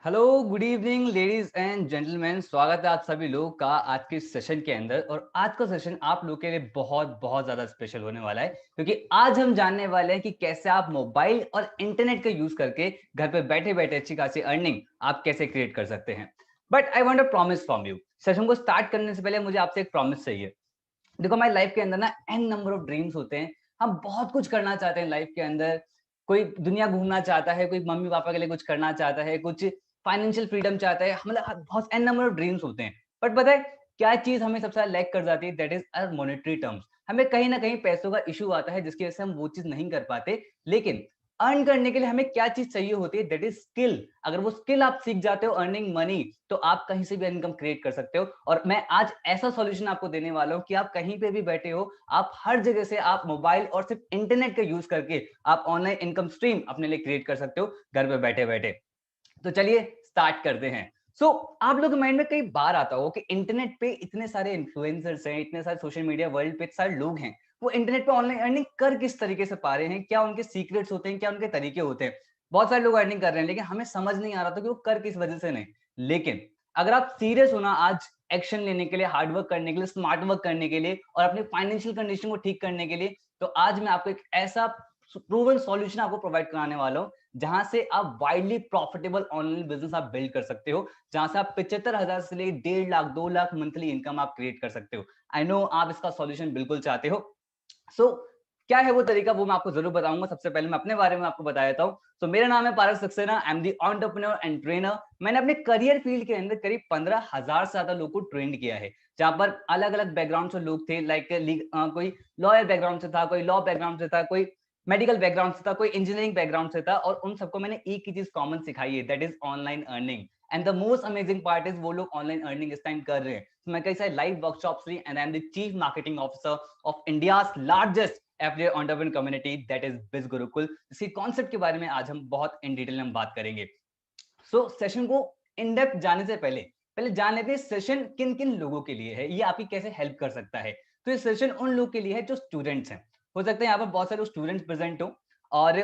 Hello, good evening ladies and gentleman. स्वागत है आप सभी लोगों का आज के सेशन के अंदर। और आज का सेशन आप लोग के लिए बहुत बहुत ज्यादा स्पेशल होने वाला है, क्योंकि आज हम जानने वाले हैं कि कैसे आप मोबाइल और इंटरनेट का यूज करके घर पे बैठे बैठे अच्छी खासी अर्निंग आप कैसे क्रिएट कर सकते हैं। But I want a promise from you. Session को स्टार्ट करने से पहले मुझे आपसे एक प्रॉमिस चाहिए। देखो, हमारी लाइफ के अंदर ना एन नंबर ऑफ ड्रीम्स होते हैं। हम बहुत कुछ करना चाहते हैं लाइफ के अंदर। कोई दुनिया घूमना चाहता है, कोई मम्मी पापा के लिए कुछ करना चाहता है, कुछ फाइनेंशियल फ्रीडम चाहता है। मतलब बहुत एन नंबर ऑफ ड्रीम्स होते हैं। बट पता है क्या चीज हमें सबसे ज्यादा लैक कर जाती है? That is our monetary terms. हमें कहीं ना कहीं पैसों का इशू आता है, जिसकी वजह से हम वो चीज नहीं कर पाते। लेकिन अर्न करने के लिए हमें क्या चीज चाहिए होती है? That is skill. अगर वो स्किल आप सीख जाते हो, अर्निंग मनी, तो आप कहीं से भी इनकम क्रिएट कर सकते हो। और मैं आज ऐसा सॉल्यूशन आपको देने वाला हूं कि आप कहीं पे भी बैठे हो, आप हर जगह से आप मोबाइल और सिर्फ इंटरनेट का यूज करके आप ऑनलाइन इनकम स्ट्रीम अपने लिए क्रिएट कर सकते हो घर पे बैठे बैठे। तो चलिए स्टार्ट करते हैं। आप लोग के माइंड में कई बार आता हो कि इंटरनेट पे इतने सारे इन्फ्लुएंसर्स हैं, इतने सारे सोशल मीडिया वर्ल्ड पे सारे लोग हैं, वो इंटरनेट पे ऑनलाइन अर्निंग कर किस तरीके से पा रहे हैं? क्या उनके सीक्रेट्स होते हैं? क्या उनके तरीके होते हैं? बहुत सारे लोग अर्निंग कर रहे हैं, लेकिन हमें समझ नहीं आ रहा था कि वो कर किस वजह से नहीं। लेकिन अगर आप सीरियस हो ना आज एक्शन लेने के लिए, हार्ड वर्क करने के लिए, स्मार्ट वर्क करने के लिए और अपनी फाइनेंशियल कंडीशन को ठीक करने के लिए, तो आज मैं आपको एक ऐसा प्रूवन सॉल्यूशन आपको प्रोवाइड कराने वाला हूं, जहां से आप वाइडली प्रॉफिटेबल ऑनलाइन बिजनेस आप बिल्ड कर सकते हो, जहां से आप 75,000 से लेकर 1.5 लाख 2 लाख मंथली इनकम आप क्रिएट कर सकते हो। आई नो आप इसका सॉल्यूशन बिल्कुल चाहते हो। सो क्या है वो तरीका, वो मैं आपको जरूर बताऊंगा। सबसे पहले मैं अपने बारे में आपको बता देता हूँ। मेरा नाम है Paras Saxena. I am the entrepreneur and trainer. मैंने अपने करियर फील्ड के अंदर करीब 15,000 से ज्यादा लोग को ट्रेंड किया है, जहां पर अलग अलग बैकग्राउंड से लोग थे। लाइक कोई लॉयर बैकग्राउंड से था, कोई लॉ बैकग्राउंड से था, कोई मेडिकल बैकग्राउंड से था, कोई इंजीनियरिंग बैकग्राउंड से था। और उन सबको मैंने एक ही चीज कॉमन सिखाई है, that is online earning. And the most amazing part is वो लोग ऑनलाइन अर्निंग इस टाइम कर रहे हैं। मैं कई सारे लाइव वर्कशॉप्स ली and I am the chief marketing officer of India's largest FDA entrepreneur community, that is biz Gurukul. इसके कॉन्सेप्ट के बारे में आज हम बहुत इन डिटेल में बात करेंगे। सेशन को इन डेप्थ जाने से पहले पहले जान लेते हैं सेशन किन किन लोगों के लिए है, ये आपकी कैसे हेल्प कर सकता है। तो ये सेशन उन लोगों के लिए है जो स्टूडेंट्स हैं। हो सकता है यहाँ पर बहुत सारे स्टूडेंट्स प्रेजेंट हो और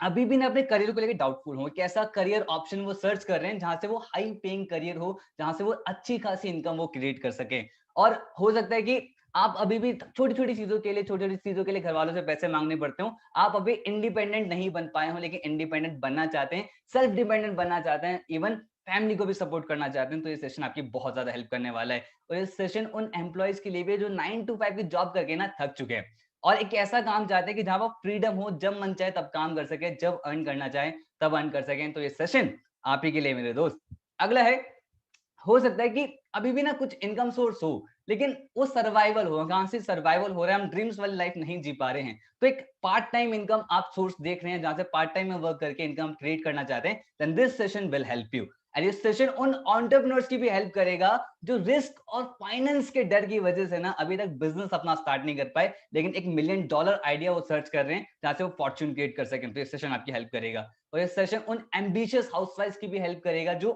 अभी भी ना अपने करियर को लेकर डाउटफुल हो, कैसा करियर ऑप्शन वो सर्च कर रहे हैं जहां से वो हाई पेइंग करियर हो, जहां से वो अच्छी खासी इनकम वो क्रिएट कर सके। और हो सकता है कि आप अभी भी छोटी छोटी चीजों के लिए, छोटी छोटी चीजों के लिए घर वालों से पैसे मांगने पड़ते हो। आप अभी इंडिपेंडेंट नहीं बन पाए हो, लेकिन इंडिपेंडेंट बनना चाहते हैं, सेल्फ डिपेंडेंट बनना चाहते हैं, इवन फैमिली को भी सपोर्ट करना चाहते हैं। तो ये सेशन आपकी बहुत ज्यादा हेल्प करने वाला है। और ये सेशन उन एम्प्लॉयज के लिए भी जो 9 to 5 की जॉब करके ना थक चुके हैं और एक ऐसा काम चाहते हैं कि जहां वो फ्रीडम हो, जब मन चाहे तब काम कर सके, जब अर्न करना चाहे तब अर्न कर सकें। तो ये सेशन आप ही के लिए मेरे दोस्त। अगला है, हो सकता है कि अभी भी ना कुछ इनकम सोर्स हो, लेकिन वो सर्वाइवल हो, कहां से सर्वाइवल हो रहा है, हम ड्रीम्स वाली लाइफ नहीं जी पा रहे हैं। तो एक पार्ट टाइम इनकम आप सोर्स देख रहे हैं, जहां से पार्ट टाइम में वर्क करके इनकम क्रिएट करना चाहते हैं, then this session will help you. And ये सेशन उन एंटरप्रेन्योर्स की भी हेल्प करेगा जो रिस्क और फाइनेंस के डर की वजह से ना अभी तक बिजनेस अपना स्टार्ट नहीं कर पाए, लेकिन $1 million आइडिया वो सर्च कर रहे हैं जहां से वो फॉर्च्यून क्रिएट कर सकें। तो ये सेशन आपकी हेल्प करेगा। और ये सेशन उन एम्बिशियस हाउसवाइफ की भी हेल्प करेगा जो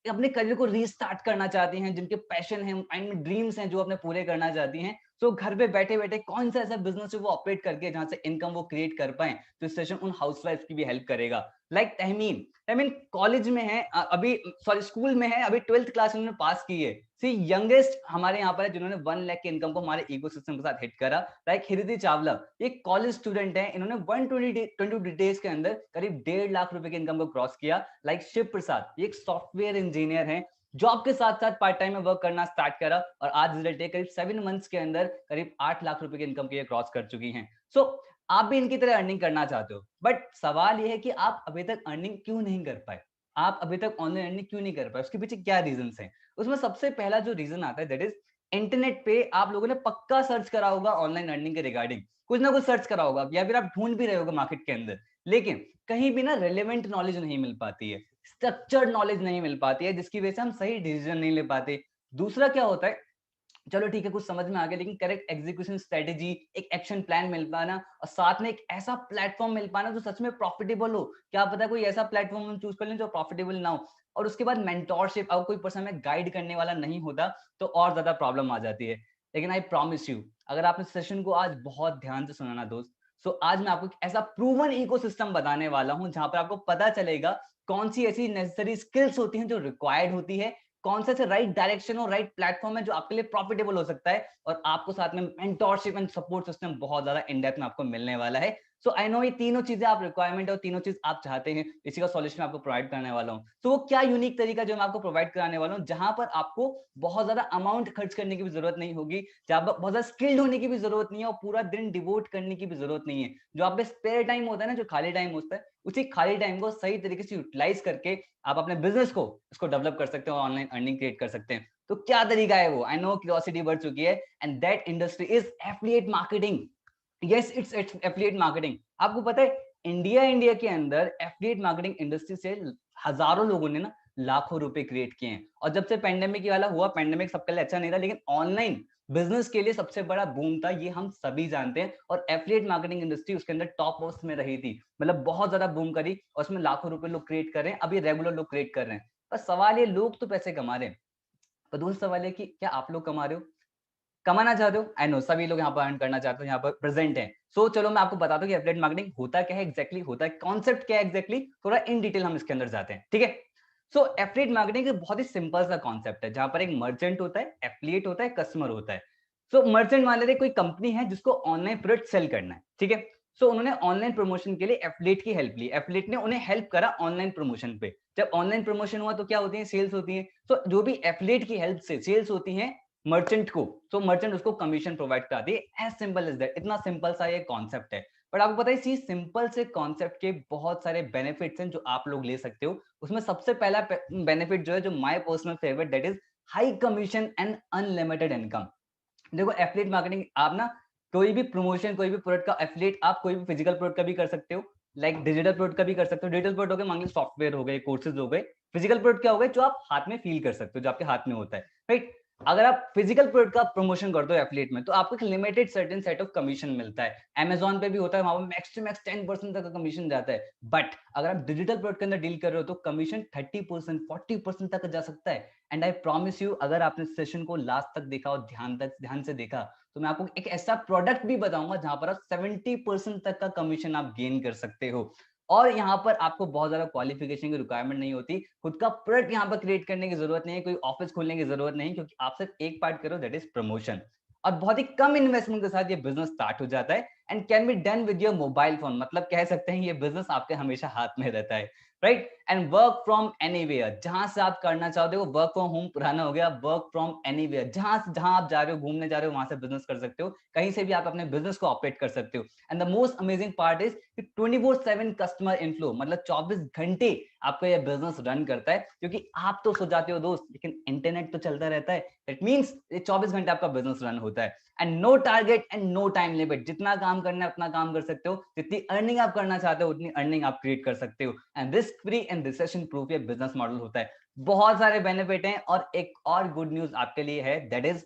अपने करियर को रीस्टार्ट करना चाहती हैं, जिनके पैशन है, माइंड में ड्रीम्स हैं जो अपने पूरे करना चाहती हैं। तो घर पे बैठे बैठे कौन सा ऐसा बिजनेस है वो ऑपरेट करके जहां से इनकम वो क्रिएट कर पाए। तो इस सेशन उन हाउसवाइफ की भी हेल्प करेगा। लाइक तहमीन तहमीन कॉलेज में है, अभी सॉरी स्कूल में है, अभी 12th क्लास उन्होंने पास की है। सी यंगेस्ट हमारे यहाँ पर है जिन्होंने 1 लाख की इनकम को हमारे इकोसिस्टम के साथ हिट करा। लाइक हिरिति चावला, एक कॉलेज स्टूडेंट है, इन्होंने 120 डेज के अंदर करीब 1.5 लाख रुपए की इनकम को क्रॉस किया। लाइक शिव प्रसाद, ये एक सॉफ्टवेयर इंजीनियर है, जॉब के साथ साथ पार्ट टाइम में वर्क करना स्टार्ट करा और आज रिजल्ट है करीब 7 मंथ्स के अंदर करीब 8 लाख रुपए की इनकम के क्रॉस कर चुकी हैं। आप भी इनकी तरह अर्निंग करना चाहते हो, बट सवाल यह है कि आप अभी तक अर्निंग क्यों नहीं कर पाए? आप अभी तक ऑनलाइन अर्निंग क्यों नहीं कर पाए? उसके पीछे क्या रीजन हैं? उसमें सबसे पहला जो रीजन आता है दैट इज इंटरनेट पे आप लोगों ने पक्का सर्च करा होगा ऑनलाइन अर्निंग के रिगार्डिंग, कुछ ना कुछ सर्च करा होगा या फिर आप ढूंढ भी रहे होगा मार्केट के अंदर, लेकिन कहीं भी ना रेलेवेंट नॉलेज नहीं मिल पाती है, स्ट्रक्चर्ड नॉलेज नहीं मिल पाती है, जिसकी वजह से हम सही डिसीजन नहीं ले पाते। दूसरा क्या होता है, चलो ठीक है कुछ समझ में आ गया, लेकिन करेक्ट एग्जीक्यूशन स्ट्रेटेजी, एक एक्शन प्लान मिल पाना और साथ में एक ऐसा प्लेटफॉर्म मिल पाना जो सच में प्रॉफिटेबल हो। क्या पता कोई ऐसा प्लेटफॉर्म हम चूज कर लें जो प्रॉफिटेबल ना हो। और उसके बाद मेंटोरशिप, अगर कोई पर्सन में गाइड करने वाला नहीं होता तो और ज्यादा प्रॉब्लम आ जाती है। लेकिन आई प्रॉमिस यू, अगर आपने सेशन को आज बहुत ध्यान से सुना ना दोस्त, सो आज मैं आपको एक ऐसा प्रूवन इकोसिस्टम बताने वाला हूं जहां पर आपको पता चलेगा कौन सी ऐसी नेसेसरी स्किल्स होती हैं जो रिक्वायर्ड होती है, कौन सा राइट डायरेक्शन और राइट प्लेटफॉर्म है जो आपके लिए प्रॉफिटेबल हो सकता है, और आपको साथ में मेंटोरशिप एंड सपोर्ट सिस्टम बहुत ज्यादा इन डेप्थ में आपको मिलने वाला है। सो आई नो ये तीनों चीजें आप रिक्वायरमेंट और तीनों चीज आप चाहते हैं, इसी का सॉल्यूशन आपको प्रोवाइड करने वाला हूँ। तो वो क्या यूनिक तरीका जो मैं आपको प्रोवाइड कराने वाला हूँ, जहां पर आपको बहुत ज्यादा अमाउंट खर्च करने की भी जरूरत नहीं होगी, जहां पर बहुत ज्यादा स्किल्ड होने की भी जरूरत नहीं है और पूरा दिन डिवोट करने की भी जरूरत नहीं है। जो आप पे स्पेयर टाइम होता है ना, जो खाली टाइम होता है, उसी खाली टाइम को सही तरीके से यूटिलाइज करके आप अपने बिजनेस को इसको डेवलप कर सकते हैं और ऑनलाइन अर्निंग क्रिएट कर सकते हैं। तो क्या तरीका है वो? आई नो क्यूरियोसिटी बढ़ चुकी है, and that industry is affiliate marketing. Yes, it's affiliate marketing. आपको पता है इंडिया के अंदर एफिलिएट मार्केटिंग इंडस्ट्री से हजारों लोगों ने ना लाखों रुपए क्रिएट किए हैं। और जब से पेंडेमिक वाला हुआ, पेंडेमिक सबके लिए अच्छा नहीं था, लेकिन ऑनलाइन बिजनेस के लिए सबसे बड़ा बूम था, ये हम सभी जानते हैं। और एफिलिएट मार्केटिंग इंडस्ट्री उसके अंदर टॉप पोस्ट में रही थी, मतलब बहुत ज्यादा बूम करी और उसमें लाखों रुपए लोग क्रिएट कर रहे हैं। अभी रेगुलर लोग क्रिएट कर रहे हैं। पर सवाल ये, लोग तो पैसे कमा रहे हैं, पर दूसरा सवाल है कि क्या आप लोग कमा रहे हो, कमाना चाहते हो? आई नो सभी लोग यहाँ पर अर्न करना चाहते हो, यहाँ पर प्रेजेंट हैं। सो चलो मैं आपको बताता हूँ कि एफिलिएट मार्केटिंग होता क्या है एग्जैक्टली, होता है कॉन्सेप्ट क्या है एग्जैक्टली, थोड़ा इन डिटेल हम इसके अंदर जाते हैं, ठीक है। सो एफिलिएट मार्केटिंग एक बहुत ही सिंपल सा कॉन्सेप्ट है, जहां पर एक मर्चेंट होता है, एफिलिएट होता है, कस्टमर होता है। सो मर्चेंट मान लेते कोई कंपनी है जिसको ऑनलाइन प्रोडक्ट सेल करना है, ठीक है। सो उन्होंने ऑनलाइन प्रमोशन के लिए एफिलिएट की हेल्प ली, एफिलिएट ने उन्हें हेल्प करा ऑनलाइन प्रमोशन पे। जब ऑनलाइन प्रमोशन हुआ तो क्या होती है, सेल्स होती है। तो जो भी एफिलिएट की हेल्प से सेल्स होती है मर्चेंट को, तो मर्चेंट उसको कमीशन प्रोवाइड कराती है। एज सिंपल एज दैट, इतना सिंपल सा ये कॉन्सेप्ट है। बट आपको पता है इसी सिंपल से कॉन्सेप्ट के बहुत सारे बेनिफिट्स हैं जो आप लोग ले सकते हो। उसमें सबसे पहला बेनिफिट जो है, जो my personal favourite, that is high commission and unlimited income. देखो एफिलिएट मार्केटिंग आप ना कोई भी प्रमोशन, कोई भी प्रोडक्ट का एफिलिएट आप कोई भी फिजिकल प्रोडक्ट का भी कर सकते हो, लाइक डिजिटल प्रोडक्ट का भी कर सकते हो। डिजिटल प्रोडक्ट हो गए मान लीजिए सॉफ्टवेयर हो गए, कोर्सेज हो गए। फिजिकल प्रोडक्ट क्या हो गए, जो आप हाथ में फील कर सकते हो, जो आपके हाथ में होता है, राइट। अगर आप फिजिकल प्रोडक्ट का प्रमोशन करते हो एफिलिएट में, तो आपको एक limited certain set of commission मिलता है। अमेजॉन पे भी होता है, वहां पर मैक्स टू मैक्स 10% तक का कमीशन जाता है। बट अगर आप डिजिटल प्रोडक्ट के अंदर डील कर रहे हो तो कमीशन 30%, 40% तक जा सकता है। एंड आई प्रॉमिस यू, अगर आपने सेशन को लास्ट तक देखा और ध्यान से देखा, तो मैं आपको एक ऐसा प्रोडक्ट भी बताऊंगा जहां पर आप 70% तक का कमीशन आप गेन कर सकते हो। और यहाँ पर आपको बहुत ज्यादा क्वालिफिकेशन की रिक्वायरमेंट नहीं होती, खुद का प्रोडक्ट यहाँ पर क्रिएट करने की जरूरत नहीं है, कोई ऑफिस खोलने की जरूरत नहीं, क्योंकि आप सिर्फ एक पार्ट करो, दैट इज प्रमोशन। और बहुत ही कम इन्वेस्टमेंट के साथ ये बिजनेस स्टार्ट हो जाता है, and can be done with your mobile phone. मतलब कह सकते हैं ये बिजनेस आपके हमेशा हाथ में रहता है, right. And work from anywhere, जहां से आप करना चाहते हो। वर्क फ्रॉम होम पुराना हो गया, वर्क फ्रॉम एनीवेयर, जहां आप जा रहे हो, घूमने जा रहे हो, वहां से बिजनेस कर सकते हो, कहीं से भी आप अपने बिजनेस को ऑपरेट कर सकते हो। And the most amazing part is 24/7 customer inflow, मतलब 24 घंटे आपका ये बिजनेस रन करता है। क्योंकि आप तो सो जाते हो दोस्त, लेकिन इंटरनेट तो चलता रहता है। इट मींस ये 24 घंटे आपका बिजनेस रन होता है। And no target and no time limit, जितना काम करना है उतना काम कर सकते हो, जितनी अर्निंग आप करना चाहते हो उतनी अर्निंग आप क्रिएट कर सकते हो। And risk free and recession proof ये बिजनेस मॉडल होता है। बहुत सारे बेनिफिट हैं, और एक और गुड न्यूज आपके लिए है, that is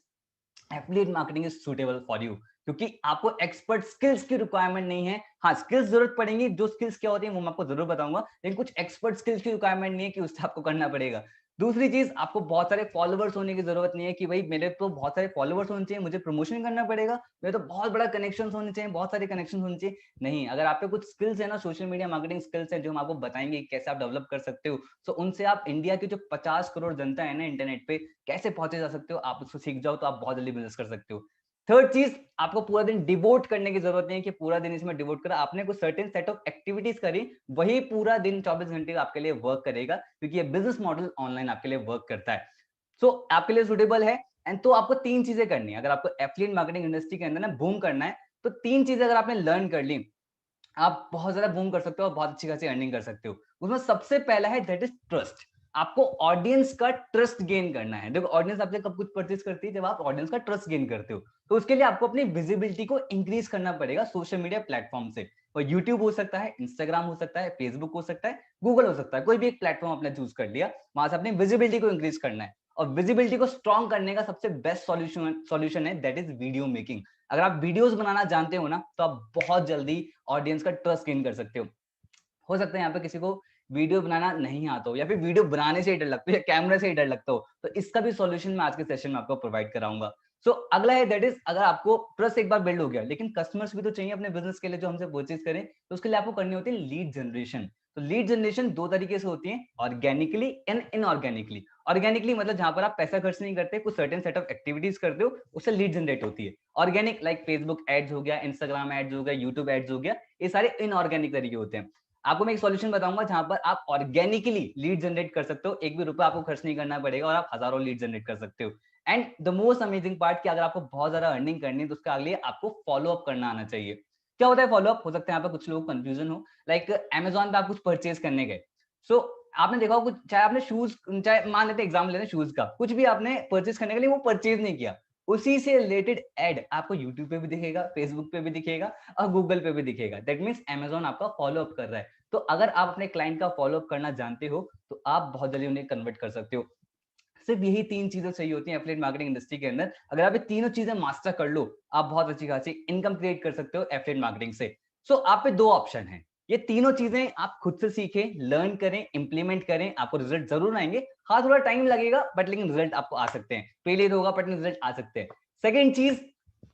affiliate marketing is suitable for you. क्योंकि आपको एक्सपर्ट स्किल्स की रिक्वायरमेंट नहीं है। हाँ, स्किल्स जरूरत पड़ेंगी, जो स्किल्स क्या होती है वो मैं आपको जरूर बताऊंगा, लेकिन कुछ एक्सपर्ट स्किल्स की रिक्वायरमेंट नहीं है कि उससे आपको करना पड़ेगा। दूसरी चीज, आपको बहुत सारे फॉलोवर्स होने की जरूरत नहीं है कि भाई मेरे तो बहुत सारे फॉलोवर्स होने चाहिए, मुझे प्रमोशन करना पड़ेगा, मेरे तो बहुत बड़ा कनेक्शन होने चाहिए, बहुत सारे कनेक्शन होने चाहिए। नहीं, अगर आप पे कुछ स्किल्स है ना, सोशल मीडिया मार्केटिंग स्किल्स है, जो हम आपको बताएंगे कैसे आप डेवलप कर सकते हो, तो उनसे आप इंडिया की जो 50 करोड़ जनता है ना इंटरनेट पे, कैसे पहुंचे जा सकते हो, आप उसको सीख जाओ तो आप बहुत जल्दी बिजनेस कर सकते हो। थर्ड चीज, आपको पूरा दिन डिवोट करने की जरूरत नहीं है कि पूरा दिन इसमें डिवोट करा, आपने कुछ सर्टेन सेट ऑफ एक्टिविटीज करी, वही पूरा दिन 24 घंटे आपके लिए वर्क करेगा, क्योंकि ये बिजनेस मॉडल ऑनलाइन आपके लिए वर्क करता है। सो आपके लिए सुटेबल है। एंड तो आपको तीन चीजें करनी है, अगर आपको एफिलिएट मार्केटिंग इंडस्ट्री के अंदर ना बूम करना है, तो तीन चीजें अगर आपने लर्न कर ली, आप बहुत ज्यादा बूम कर सकते हो और बहुत अच्छी खासी अर्निंग कर सकते हो। उसमें सबसे पहला है दैट इज ट्रस्ट। आपको ऑडियंस का ट्रस्ट गेन करना है। देखो ऑडियंस आपसे कब कुछ परचेज करती है, जब आप ऑडियंस का ट्रस्ट गेन करते हो। तो उसके लिए आपको अपनी विजिबिलिटी को इंक्रीज करना पड़ेगा सोशल मीडिया प्लेटफॉर्म से। और यूट्यूब हो सकता है, इंस्टाग्राम हो सकता है, फेसबुक हो सकता है, गूगल हो सकता है, कोई भी एक प्लेटफॉर्म आपने चूज कर लिया, वहां से अपनी विजिबिलिटी को इंक्रीज करना है। और विजिबिलिटी को स्ट्रॉन्ग करने का सबसे बेस्ट सॉल्यूशन है दैट इज वीडियो मेकिंग। अगर आप वीडियोस बनाना जानते हो ना, तो आप बहुत जल्दी ऑडियंस का ट्रस्ट गेन कर सकते हो सकता है यहाँ पे किसी को वीडियो बनाना नहीं आता हो, या फिर वीडियो बनाने से ही डर लगता हो, या कैमरे से ही डर लगता हो, तो इसका भी सॉल्यूशन मैं आज के सेशन में आपको प्रोवाइड कराऊंगा। सो अगला है दैट इज, अगर आपको ट्रस्ट एक बार बिल्ड हो गया, लेकिन कस्टमर्स भी तो चाहिए अपने बिजनेस के लिए जो हमसे परचेज करें, तो उसके लिए आपको करनी होती है लीड जनरेशन। तो लीड जनरेशन दो तरीके से होती है, ऑर्गेनिकली एंड इनऑर्गेनिकली। ऑर्गेनिकली मतलब जहां पर आप पैसा खर्च नहीं करते, कुछ सर्टेन सेट ऑफ एक्टिविटीज करते हो, उससे लीड जनरेट होती है। ऑर्गेनिक लाइक फेसबुक एड्स हो गया, इंस्टाग्राम एड्स हो गया, यूट्यूब एड्स हो गया, ये सारे इनऑर्गेनिक तरीके होते हैं। आपको मैं एक सॉल्यूशन बताऊंगा जहां पर आप ऑर्गेनिकली लीड जनरेट कर सकते हो, एक भी रुपया आपको खर्च नहीं करना पड़ेगा और आप हजारों लीड जनरेट कर सकते हो। And the most amazing part कि अगर आपको बहुत ज्यादा अर्निंग करनी है तो उसके लिए आपको फॉलो अप करना आना चाहिए। क्या होता है फॉलो अप? हो सकता है यहाँ पे कुछ लोग कंफ्यूजन हो, लाइक अमेजोन पे आप कुछ परचेज करने गए, सो आपने देखा कुछ, चाहे आपने शूज, चाहे मान लेते एग्जाम लेते शूज का, कुछ भी आपने परचेज करने के लिए वो परचेज नहीं किया, उसी से रिलेटेड एड आपको यूट्यूब पे भी दिखेगा, फेसबुक पे भी दिखेगा और गूगल पे भी दिखेगा। दैट मीन्स अमेजोन आपका फॉलो अप कर रहा है। तो अगर आप अपने क्लाइंट का फॉलो अप करना जानते हो तो आप बहुत जल्दी उन्हें कन्वर्ट कर सकते हो। सिर्फ यही तीन चीजें चाहिए होती हैं एफिलिएट मार्केटिंग इंडस्ट्री के अंदर। अगर आप ये तीनों चीजें मास्टर कर लो, आप बहुत अच्छी खासी इनकम क्रिएट कर सकते हो एफिलिएट मार्केटिंग से। सो आप पे दो ऑप्शन है, ये तीनों चीजें आप खुद से सीखें, लर्न करें, इंप्लीमेंट करें, आपको रिजल्ट जरूर आएंगे। हाँ थोड़ा टाइम लगेगा बट लेकिन रिजल्ट आपको आ सकते हैं, फेलियर होगा बट रिजल्ट आ सकते हैं। सेकेंड चीज,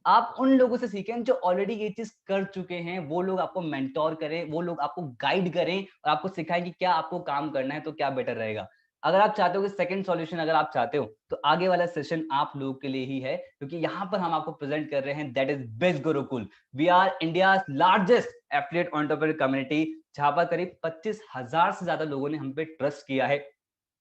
आप उन लोगों से सीखें जो ऑलरेडी ये चीज कर चुके हैं, वो लोग आपको मेंटोर करें, वो लोग आपको गाइड करें और आपको सिखाएं कि क्या आपको काम करना है तो क्या बेटर रहेगा। अगर आप चाहते हो कि सेकंड सॉल्यूशन अगर आप चाहते हो तो आगे वाला सेशन आप लोगों के लिए ही है, क्योंकि यहाँ पर हम आपको प्रेजेंट कर रहे हैं that is biz Gurukul. We are India largest affiliate entrepreneur community, जहां पर करीब 25,000 से ज्यादा लोगों ने हम पे ट्रस्ट किया है,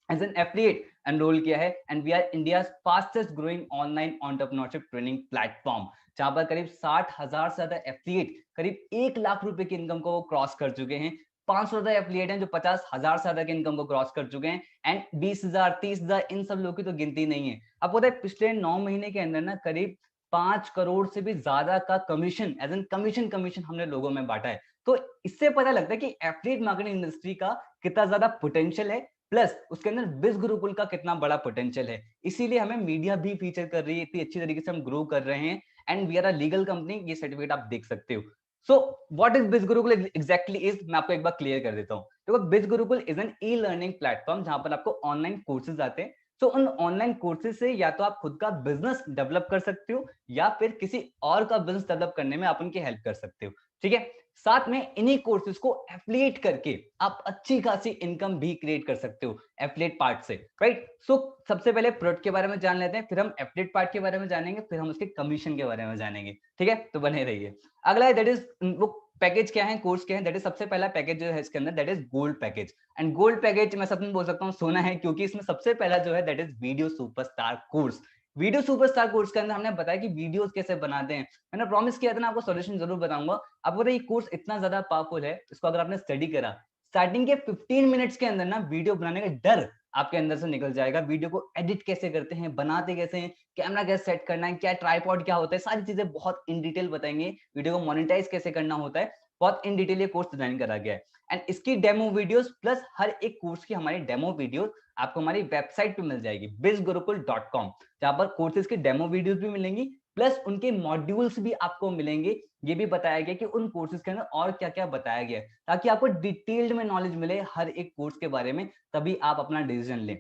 एज एन एफिलिएट एनरोल किया है। And we are India fastest growing online entrepreneurship training platform, जहां पर करीब 60,000 से ज्यादा एफिलिएट करीब 1 लाख रुपए की इनकम को वो क्रॉस कर चुके हैं। 500 ज्यादा एफिलिएट हैं जो 50,000 से ज्यादा की इनकम को क्रॉस कर चुके हैं। एंड 20,000 30,000 इन सब लोगों की तो गिनती नहीं है। आपको पता है पिछले 9 महीने के अंदर ना करीब 5 करोड़ से भी ज्यादा का कमीशन, एज एन कमीशन हमने लोगों में बांटा है। तो इससे पता लगता है कि एफिलिएट मार्केटिंग इंडस्ट्री का कितना ज्यादा पोटेंशियल है, प्लस उसके अंदर बिज गुरुकुल का कितना बड़ा पोटेंशियल है। इसीलिए हमें मीडिया भी फीचर कर रही है, इतनी अच्छी तरीके से हम ग्रो कर रहे हैं। And we are a legal company, ये सर्टिफिकेट आप देख सकते हो। So what is biz Gurukul exactly is, मैं आपको एक बार क्लियर कर देता हूँ। देखो biz Gurukul is an e learning platform जहां पर आपको ऑनलाइन कोर्सेज आते हैं। सो उन ऑनलाइन कोर्सेज से या तो आप खुद का बिजनेस डेवलप कर सकते हो या फिर किसी और का बिजनेस डेवलप करने में आप उनकी हेल्प कर सकते हो। ठीक है, साथ में इन्हीं कोर्सेज को एफिलिएट करके आप अच्छी खासी इनकम भी क्रिएट कर सकते हो एफिलिएट पार्ट से, राइट। सो सबसे पहले प्रोडक्ट के बारे में जान लेते हैं, फिर हम एफिलिएट पार्ट के बारे में जानेंगे, फिर हम उसके कमीशन के बारे में जानेंगे। ठीक है, तो बने रहिए। अगला है दैट इज वो पैकेज क्या है, कोर्स क्या है। दैट इज सबसे पहला पैकेज जो है इसके अंदर that is gold package. And gold package मैं सबने बोल सकता हूँ सोना है, क्योंकि इसमें सबसे पहला जो है that is video superstar course. Video superstar course के अंदर हमने बताया कि वीडियोस कैसे बनाते हैं। मैंने प्रॉमिस किया था ना आपको सॉल्यूशन जरूर बताऊंगा। आपको पता है ये कोर्स इतना ज्यादा पावरफुल है, इसको अगर आपने स्टडी करा, स्टार्टिंग के 15 मिनट्स के अंदर ना वीडियो बनाने का डर आपके अंदर से निकल जाएगा। वीडियो को एडिट कैसे करते हैं, बनाते कैसे हैं, कैमरा कैसे सेट करना है, क्या ट्राइपॉड क्या होता है, सारी चीजें बहुत इन डिटेल बताएंगे। वीडियो को मोनेटाइज कैसे करना होता है, बहुत इन डिटेल ये कोर्स डिजाइन करा गया है। एंड इसकी डेमो वीडियोस प्लस हर एक कोर्स की हमारी डेमो वीडियोस आपको हमारी वेबसाइट पे मिल जाएगी bizgurukul.com, जहां पर कोर्सेज की डेमो वीडियोस भी मिलेंगी प्लस उनके मॉड्यूल्स भी आपको मिलेंगे। ये भी बताया गया कि उन कोर्सेज के अंदर और क्या क्या बताया गया है, ताकि आपको डिटेल्ड में नॉलेज मिले हर एक कोर्स के बारे में, तभी आप अपना डिसीजन लें।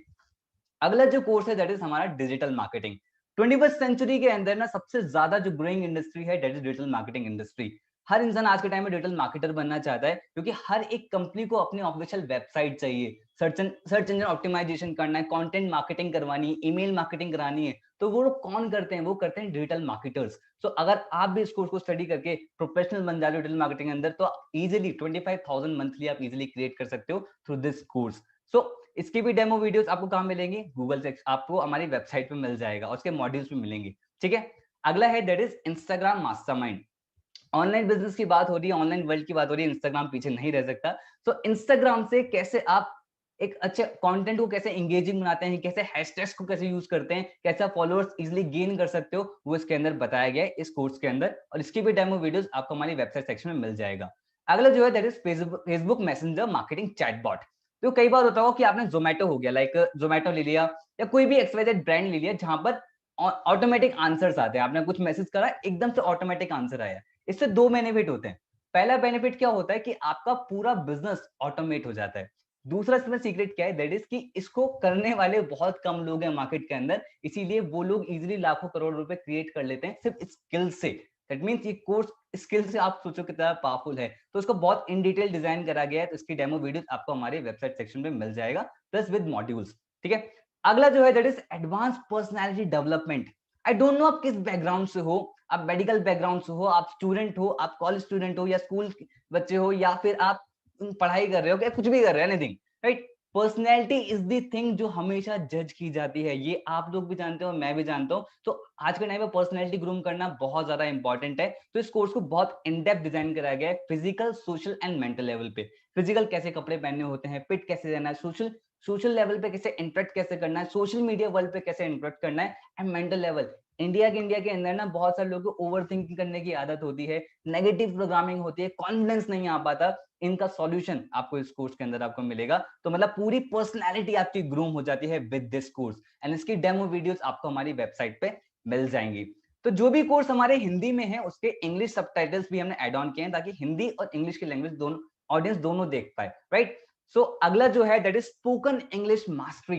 अगला जो कोर्स है दैट इज हमारा डिजिटल मार्केटिंग। 21st सेंचुरी के अंदर ना सबसे ज्यादा जो ग्रोइंग इंडस्ट्री है that is digital marketing industry. हर इंसान आज के टाइम में डिजिटल मार्केटर बनना चाहता है, क्योंकि हर एक कंपनी को अपनी ऑफिशियल वेबसाइट चाहिए, सर्च इंजन ऑप्टिमाइजेशन करना है, कंटेंट मार्केटिंग करवानी है, ईमेल मार्केटिंग करानी है। तो वो लोग कौन करते हैं, वो करते हैं डिजिटल मार्केटर्स। सो अगर आप भी इस कोर्स को स्टडी करके प्रोफेशनल बन जा रहे हो डिजिटल मार्केटिंग के अंदर, तो इजिली 25,000 मंथली आप इजिली क्रिएट कर सकते हो थ्रू दिस कोर्स। सो इसकी भी डेमो वीडियोस आपको कहाँ मिलेंगी, गूगल से आपको हमारी वेबसाइट पे मिल जाएगा और उसके मॉड्यूल्स भी मिलेंगे। ठीक है, अगला है that is Instagram mastermind. Online business की बात हो रही है, ऑनलाइन वर्ल्ड की बात हो रही है, इंस्टाग्राम पीछे नहीं रह सकता। तो इंस्टाग्राम से कैसे आप एक अच्छे कंटेंट को कैसे एंगेजिंग बनाते हैं, कैसे हैशटैग्स को कैसे यूज करते हैं, कैसे आप फॉलोअर्स इजीली गेन कर सकते हो, वो इसके अंदर बताया गया है इस कोर्स के अंदर। और इसकी भी डेमो वीडियोस आपको हमारी वेबसाइट सेक्शन में मिल जाएगा। अगला जो है that is Facebook messenger marketing chatbot. तो कई बार होता हो कि आपने जोमेटो हो गया, लाइक जोमेटो ले लिया या कोई भी एक्सवाइजेड ब्रांड ले लिया, जहां पर ऑटोमेटिक आंसर्स आते हैं। आपने कुछ मैसेज करा, एकदम से ऑटोमेटिक आंसर आया। इससे दो बेनिफिट होते हैं। पहला बेनिफिट क्या होता है कि आपका पूरा बिजनेस ऑटोमेट हो जाता है। दूसरा इसमें सीक्रेट क्या है, दैट इज कि इसको करने वाले बहुत कम लोग हैं मार्केट के अंदर, इसीलिए वो लोग इजीली लाखों करोड़ रुपए क्रिएट कर लेते हैं सिर्फ स्किल से। दैट मींस ये कोर्स स्किल से आप सोचो कितना पावरफुल है। तो इसको बहुत इन डिटेल डिजाइन करा गया है, तो इसकी डेमो वीडियोस आपको हमारे वेबसाइट सेक्शन में मिल जाएगा, प्लस विद मॉड्यूल्स। ठीक है, अगला जो है that is advance personality development. I don't know आप किस बैकग्राउंड से हो, आप मेडिकल बैकग्राउंड से हो, आप स्टूडेंट हो, आप कॉलेज स्टूडेंट हो, या स्कूल बच्चे हो, या फिर आप पढ़ाई कर रहे हो, क्या कुछ भी कर रहे हो, anything, right. Personality is the thing जो हमेशा जज की जाती है, ये आप लोग भी जानते हो, मैं भी जानता हूँ। तो आज के टाइम में पर्सनैलिटी ग्रूम करना बहुत ज्यादा इंपॉर्टेंट है। तो इस कोर्स को बहुत इन डेप्थ डिजाइन कराया गया है, physical, social and mental level पे। फिजिकल कैसे कपड़े पहनने होते हैं, फिट कैसे रहना है, सोशल सोशल लेवल पे कैसे इंटरेक्ट कैसे करना है, सोशल मीडिया वर्ल्ड पे कैसे इंटरेक्ट करना है, एंड मेंटल लेवल। इंडिया के अंदर ना बहुत सारे लोगों को ओवर थिंकिंग करने की आदत होती है, नेगेटिव प्रोग्रामिंग होती है, कॉन्फिडेंस नहीं आ पाता। इनका सॉल्यूशन आपको इस कोर्स के अंदर आपको मिलेगा। तो मतलब पूरी पर्सनैलिटी आपकी ग्रूम हो जाती है विद दिस कोर्स, एंड इसकी डेमो वीडियोस आपको हमारी वेबसाइट पे मिल जाएंगी। तो जो भी कोर्स हमारे हिंदी में है उसके इंग्लिश सबटाइटल्स भी हमने ऐड ऑन किए हैं, ताकि हिंदी और इंग्लिश की लैंग्वेज दोनों ऑडियंस दोनों देख पाए, राइट। सो अगला जो है that is spoken English mastery.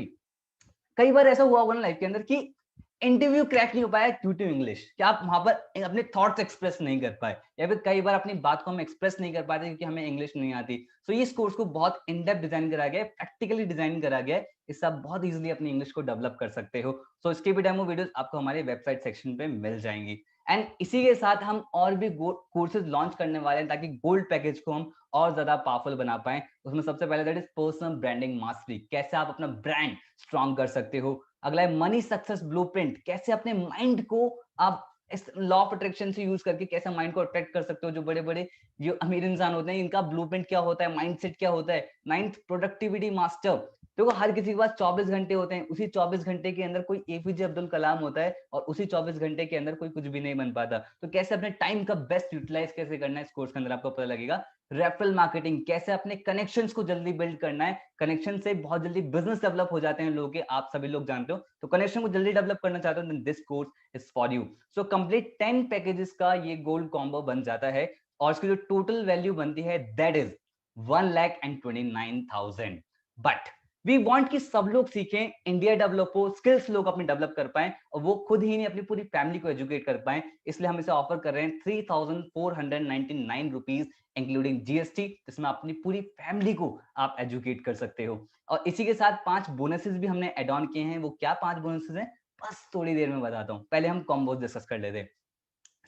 कई बार ऐसा हुआ होगा ना लाइफ के अंदर कि इंटरव्यू क्रैक नहीं हो पाया ड्यू टू इंग्लिश, कि आप वहां पर अपने थॉट्स एक्सप्रेस नहीं कर पाए, या फिर कई बार अपनी बात को हम एक्सप्रेस नहीं कर पाते क्योंकि हमें इंग्लिश नहीं आती। तो इस कोर्स को बहुत इन डेप्थ डिजाइन करा गया है, प्रैक्टिकली डिजाइन करा गया है, इससे आप बहुत इजीली अपनी इंग्लिश को डेवलप कर सकते हो। सो इसकी भी डेमो वीडियोस आपको हमारे वेबसाइट सेक्शन पे मिल जाएंगी। एंड इसी के साथ हम और भी कोर्सेज लॉन्च करने वाले हैं, ताकि गोल्ड पैकेज को हम और ज्यादा पावरफुल बना पाए। उसमें सबसे पहले that is personal branding mastery, कैसे आप अपना ब्रांड स्ट्रॉन्ग कर सकते हो। अगला है मनी सक्सेस ब्लूप्रिंट, कैसे अपने माइंड को आप इस लॉ ऑफ अट्रैक्शन से यूज करके कैसे माइंड को अट्रैक्ट कर सकते हो। जो बड़े बड़े जो अमीर इंसान होते हैं, इनका ब्लूप्रिंट क्या होता है, माइंडसेट क्या होता है। Ninth, productivity master. देखो हर किसी के पास 24 घंटे होते हैं, उसी 24 घंटे के अंदर कोई एपीजे अब्दुल कलाम होता है, और उसी 24 घंटे के अंदर कोई कुछ भी नहीं बन पाता। तो कैसे अपने टाइम का बेस्ट यूटिलाइज कैसे करना है, इस कोर्स के अंदर आपको पता लगेगा। रेफरल मार्केटिंग, कैसे अपने कनेक्शंस को जल्दी बिल्ड करना है, कनेक्शन से बहुत जल्दी बिजनेस डेवलप हो जाते हैं लोगों के, आप सभी लोग जानते हो। तो कनेक्शन को जल्दी डेवलप करना चाहते हो, then this course is for you. So complete 10 packages का ये गोल्ड कॉम्बो बन जाता है, और इसकी जो टोटल वैल्यू बनती है that is 1,29,000। But we want कि सब लोग सीखें, इंडिया डेवलप हो, स्किल्स लोग अपने डेवलप कर पाएं, और वो खुद ही नहीं अपनी पूरी फैमिली को एजुकेट कर पाएं। इसलिए हम इसे ऑफर कर रहे हैं 3,499 रुपीज इंक्लूडिंग जीएसटी, जिसमें अपनी पूरी फैमिली को आप एजुकेट कर सकते हो। और इसी के साथ 5 बोनसेस भी हमने एड ऑन किए हैं। वो क्या 5 बोनसेस हैं, बस थोड़ी देर में बताता हूँ, पहले हम कॉम्बो डिस्कस कर लेते हैं।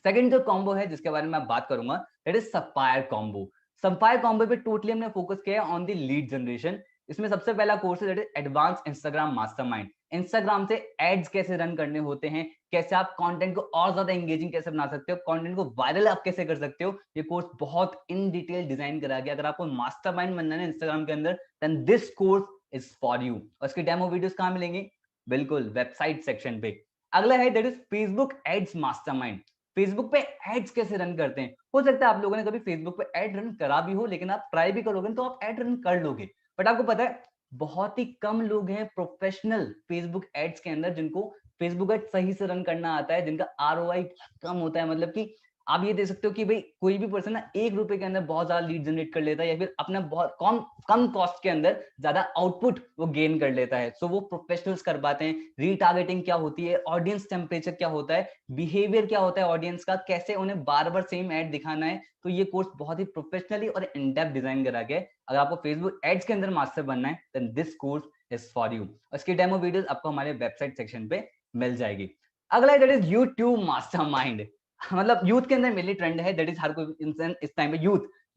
सेकंड जो कॉम्बो है जिसके बारे में मैं बात करूंगा, that is sapphire combo. Sapphire combo पे टोटली हमने फोकस किया है ऑन द लीड जनरेशन। इसमें सबसे पहला कोर्स है that is advance Instagram mastermind. Instagram से एड्स कैसे रन करने होते हैं, कैसे आप कंटेंट को और ज्यादा एंगेजिंग कैसे बना सकते हो, कंटेंट को वायरल आप कैसे कर सकते हो। ये कोर्स बहुत इन डिटेल डिजाइन करा गया। अगर आपको मास्टरमाइंड बनना है इंस्टाग्राम के अंदर, then this course is for you. और इसकी डेमो वीडियोस कहां मिलेंगी, बिल्कुल वेबसाइट सेक्शन पे। अगला है that is Facebook ads mastermind. Facebook पे एड्स कैसे रन करते हैं। हो सकता है आप लोगों ने कभी फेसबुक पे एड रन करा भी हो, लेकिन आप ट्राई भी करोगे तो आप एड रन कर लोगे। बट आपको पता है बहुत ही कम लोग हैं प्रोफेशनल फेसबुक एड्स के अंदर जिनको फेसबुक एड सही से रन करना आता है, जिनका आरओआई कम होता है। मतलब कि आप ये दे सकते हो कि भाई कोई भी पर्सन ना 1 रुपए के अंदर बहुत ज्यादा लीड जनरेट कर लेता है, या फिर अपना बहुत कम कम कॉस्ट के अंदर ज्यादा आउटपुट वो गेन कर लेता है। सो वो प्रोफेशनल्स कर पाते हैं। रीटारगेटिंग क्या होती है, ऑडियंस टेम्परेचर क्या होता है, बिहेवियर क्या होता है ऑडियंस का, कैसे उन्हें बार बार सेम एड दिखाना है। तो ये कोर्स बहुत ही प्रोफेशनली और इन डेप्थ डिजाइन करा गया है। अगर आपको फेसबुक एड्स के अंदर मास्टर बनना है, then this course is for you. इसकी डेमो वीडियोस आपको हमारे वेबसाइट सेक्शन पे मिल जाएगी। अगला दैट इज यूट्यूब मास्टरमाइंड। मतलब यूथ के अंदर मेनली ट्रेंड है, दैट इज हर कोई इंसान इस टाइम पे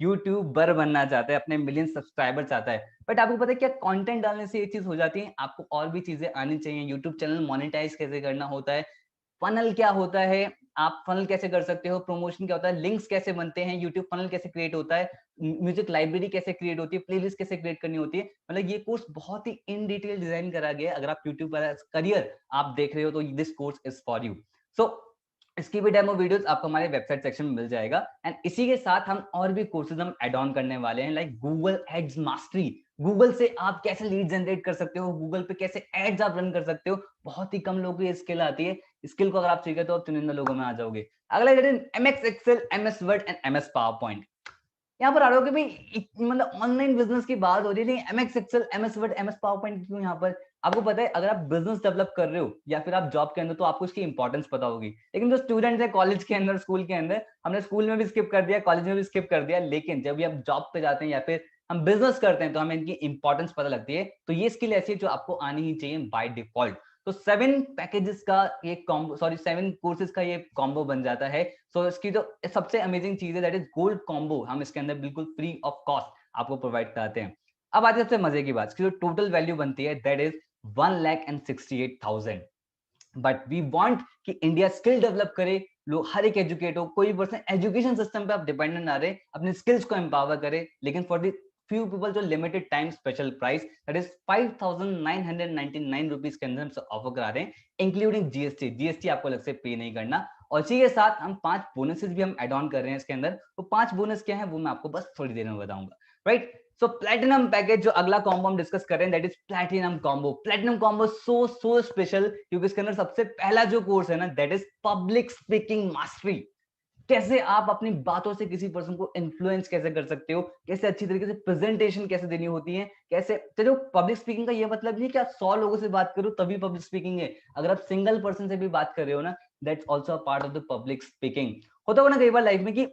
यूट्यूबर बनना चाहता है, अपने मिलियन सब्सक्राइबर चाहता है। बट आपको पता है क्या, कंटेंट डालने से ये चीज हो जाती है, आपको और भी चीजें आनी चाहिए। यूट्यूब चैनल मोनेटाइज कैसे करना होता है, फनल क्या होता है, आप फनल कैसे कर सकते हो, प्रमोशन क्या होता है, लिंक्स कैसे बनते हैं, यूट्यूब फनल कैसे क्रिएट होता है, म्यूजिक लाइब्रेरी कैसे क्रिएट होती है, प्लेलिस्ट कैसे क्रिएट करनी होती है। मतलब ये कोर्स बहुत ही इन डिटेल डिजाइन करा गया है। अगर आप यूट्यूब पर करियर आप देख रहे हो तो this course is for you. So इसकी भी डेमो वीडियोस आपको हमारे वेबसाइट सेक्शन में मिल जाएगा। एंड इसी के साथ हम और भी कोर्सेज हम ऐड ऑन करने वाले हैं, like Google ads mastery. Google से आप कैसे लीड जनरेट कर सकते हो, गूगल पे कैसे एड्स आप रन कर सकते हो। बहुत ही कम लोगों को ये स्किल आती है। स्किल को अगर आप सीखे तो आप चुनिंदा लोगों में आ जाओगे। अगला MX Excel, MS Word and MS PowerPoint. यहाँ पर आ रहे हो कि भाई मतलब ऑनलाइन बिजनेस की बात हो रही है, लेकिन MS Excel, MS Word, MS PowerPoint क्यों यहाँ पर? आपको पता है अगर आप बिजनेस डेवलप कर रहे हो या फिर आप जॉब के अंदर, तो आपको इसकी इंपॉर्टेंस पता होगी। लेकिन जो स्टूडेंट्स है कॉलेज के अंदर, स्कूल के अंदर, हमने स्कूल में भी स्किप कर दिया, कॉलेज में भी स्किप कर दिया, लेकिन जब भी आप जॉब पे जाते हैं या फिर हम बिजनेस करते हैं तो हमें इनकी इंपॉर्टेंस पता लगती है। तो ये स्किल ऐसी है जो आपको आनी ही चाहिए बाय डिफॉल्ट। तो 7 पैकेजेस का ये कॉम्बो, सॉरी 7 कोर्सेज का ये कॉम्बो बन जाता है। सो इसकी जो सबसे अमेजिंग चीज है दैट इज गोल्ड कॉम्बो, हम इसके अंदर बिल्कुल फ्री ऑफ कॉस्ट आपको प्रोवाइड कराते हैं। अब आती है सबसे मजे की बात, इसकी जो टोटल वैल्यू बनती है that is 1,68,000। But we want कि इंडिया स्किल डेवलप करे, लोग हर एक एजुकेट हो, कोई भी पर्सन एजुकेशन सिस्टम पे आप डिपेंडेंट ना रहे, अपने स्किल्स को एम्पावर करे। लेकिन फॉर द फ्यू पीपल जो limited time special price that is 5,999 rupees के अंदर हमसे ऑफर करा रहे हैं, इंक्लूडिंग जीएसटी। जीएसटी आपको अलग से पे नहीं करना। और इसी के साथ हम 5 बोनसेस भी हम एड ऑन कर रहे हैं इसके अंदर। तो 5 बोनस क्या है वो मैं आपको बस थोड़ी देर में बताऊंगा, राइट? सो प्लैटिनम पैकेज जो अगला कॉम्बो हम डिस्कस कर रहे हैं that is platinum combo. Platinum combo so special क्योंकि इसके अंदर सबसे पहला जो कोर्स है ना that is public speaking mastery. कैसे आप अपनी बातों से किसी पर्सन को इन्फ्लुएंस कैसे कर सकते हो, कैसे अच्छी तरीके से प्रेजेंटेशन कैसे देनी होती है, कैसे चलो पब्लिक स्पीकिंग का ये मतलब नहीं कि आप 100 लोगों से बात करो तभी पब्लिक स्पीकिंग है। अगर आप सिंगल पर्सन से भी बात कर रहे हो ना, that's also a part of the public speaking. होता होगा ना कई बार लाइफ में कि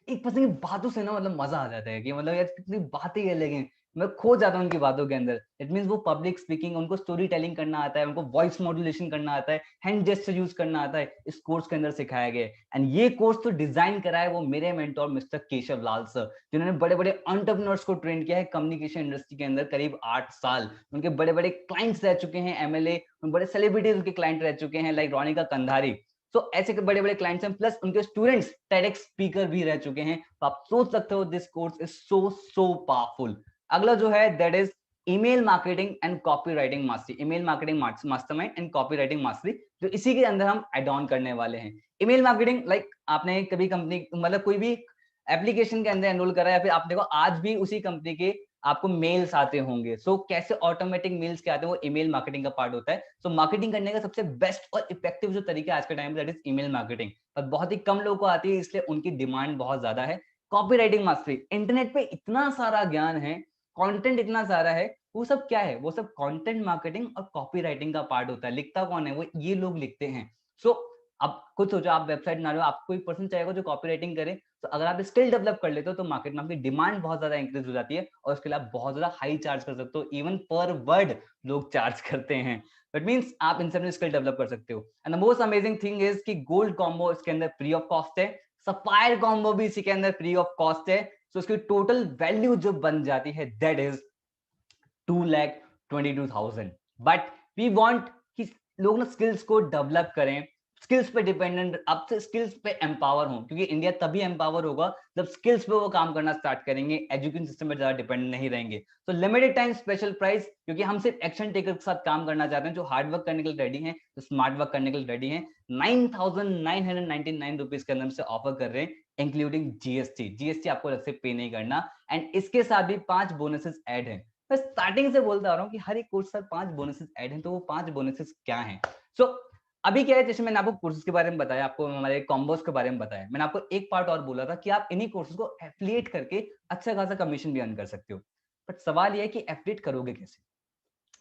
एक पर्सन की बातों से ना मतलब मजा आ जाता है कि मतलब यार कितनी बातें ये लगे, मैं खो जाता हूँ उनकी बातों के अंदर। इट मींस वो पब्लिक स्पीकिंग, उनको स्टोरी टेलिंग करना आता है, उनको वॉइस मॉड्यूलेशन करना आता है, हैंड जेस्चर यूज करना आता है, इस कोर्स के अंदर सिखाया गया है। एंड ये कोर्स तो डिजाइन करा है वो मेरे मेंटोर मिस्टर केशव लाल सर, जिन्होंने बड़े बड़े एंटरप्रेन्योर्स को ट्रेन किया है कम्युनिकेशन इंडस्ट्री के अंदर करीब 8 साल। उनके बड़े बड़े क्लाइंट्स रह चुके हैं, एमएलए, बड़े सेलिब्रिटीज उनके क्लाइंट रह चुके हैं लाइक रोनिका कंधारी। तो ऐसे बड़े बड़े क्लाइंट्स हैं, प्लस उनके स्टूडेंट्स टेडेक्स स्पीकर भी रह चुके हैं। तो आप सोच सकते हो this course is so powerful. अगला जो है that is email marketing and copy writing mastery. Email marketing mastermind and copy writing mastery, जो इसी के अंदर हम एड ऑन करने वाले हैं। ईमेल मार्केटिंग लाइक आपने कभी कंपनी मतलब कोई भी एप्लीकेशन के अंदर एनरोल करा या फिर आपने को आज भी उसी कंपनी के आपको मेल्स आते होंगे। सो कैसे ऑटोमेटिक मेल्स के आते हैं वो ईमेल मार्केटिंग का पार्ट होता है। सो मार्केटिंग करने का सबसे बेस्ट और इफेक्टिव जो तरीका आज के टाइम में दैट इज ईमेल मार्केटिंग, पर बहुत ही कम लोगों को आती है इसलिए उनकी डिमांड बहुत ज्यादा है। कॉपी राइटिंग मास्टरी, इंटरनेट पे इतना सारा ज्ञान है, कंटेंट इतना सारा है, वो सब क्या है, वो सब कंटेंट मार्केटिंग और कॉपी राइटिंग का पार्ट होता है। लिखता कौन है, वो ये लोग लिखते हैं। सो अब खुद सोचो, आप वेबसाइट बना रहे हो, आपको कोई पर्सन चाहेगा जो कॉपी राइटिंग करे, तो अगर आप स्किल डेवलप कर लेते हो तो मार्केट में आपकी डिमांड बहुत ज्यादा इंक्रीज हो जाती है और उसके लिए आप बहुत ज्यादा हाई चार्ज कर सकते हो। इवन पर वर्ड लोग चार्ज करते हैं। दैट मींस आप इनसे अपनी स्किल डेवलप कर सकते हो। And the most amazing thing is कि गोल्ड कॉम्बो इसके अंदर फ्री ऑफ कॉस्ट है, सफायर कॉम्बो भी इसी के अंदर फ्री ऑफ कॉस्ट है। सो इसकी टोटल वैल्यू जो बन जाती है that is 2,22,000। But we want कि लोग ना स्किल्स को डेवलप करें, स्किल्स पे डिपेंडेंट, अब से स्किल्स पे एम्पावर हों, क्योंकि इंडिया तभी एम्पावर होगा जब स्किल्स पे वो काम करना स्टार्ट करेंगे, एजुकेशन सिस्टम पे ज्यादा डिपेंडेंट नहीं रहेंगे। तो लिमिटेड टाइम स्पेशल प्राइस, क्योंकि हम सिर्फ एक्शन टेकर के साथ काम करना चाहते हैं, जो हार्ड वर्क करने के लिए रेडी हैं, जो स्मार्ट वर्क करने के लिए रेडी हैं। 9,999 रुपीज के अंदर से ऑफर कर रहे हैं, इंक्लूडिंग जीएसटी। जीएसटी आपको अलग से पे नहीं करना। एंड इसके साथ भी 5 बोनसेस ऐड हैं। मैं स्टार्टिंग से बोलता आ रहा हूँ कि हर एक कोर्स पर 5 बोनसेस ऐड हैं, तो वो 5 बोनसेस क्या हैं? सो अभी क्या है, जैसे मैंने आपको कोर्सेज के बारे में बताया, आपको हमारे कॉम्बोस के बारे में बताया, मैंने आपको एक पार्ट और बोला था कि आप इन्हीं कोर्सेज को एफिलिएट करके अच्छा खासा कमीशन भी अर्न कर सकते हो। बट सवाल ये है कि एफिलिएट करोगे कैसे?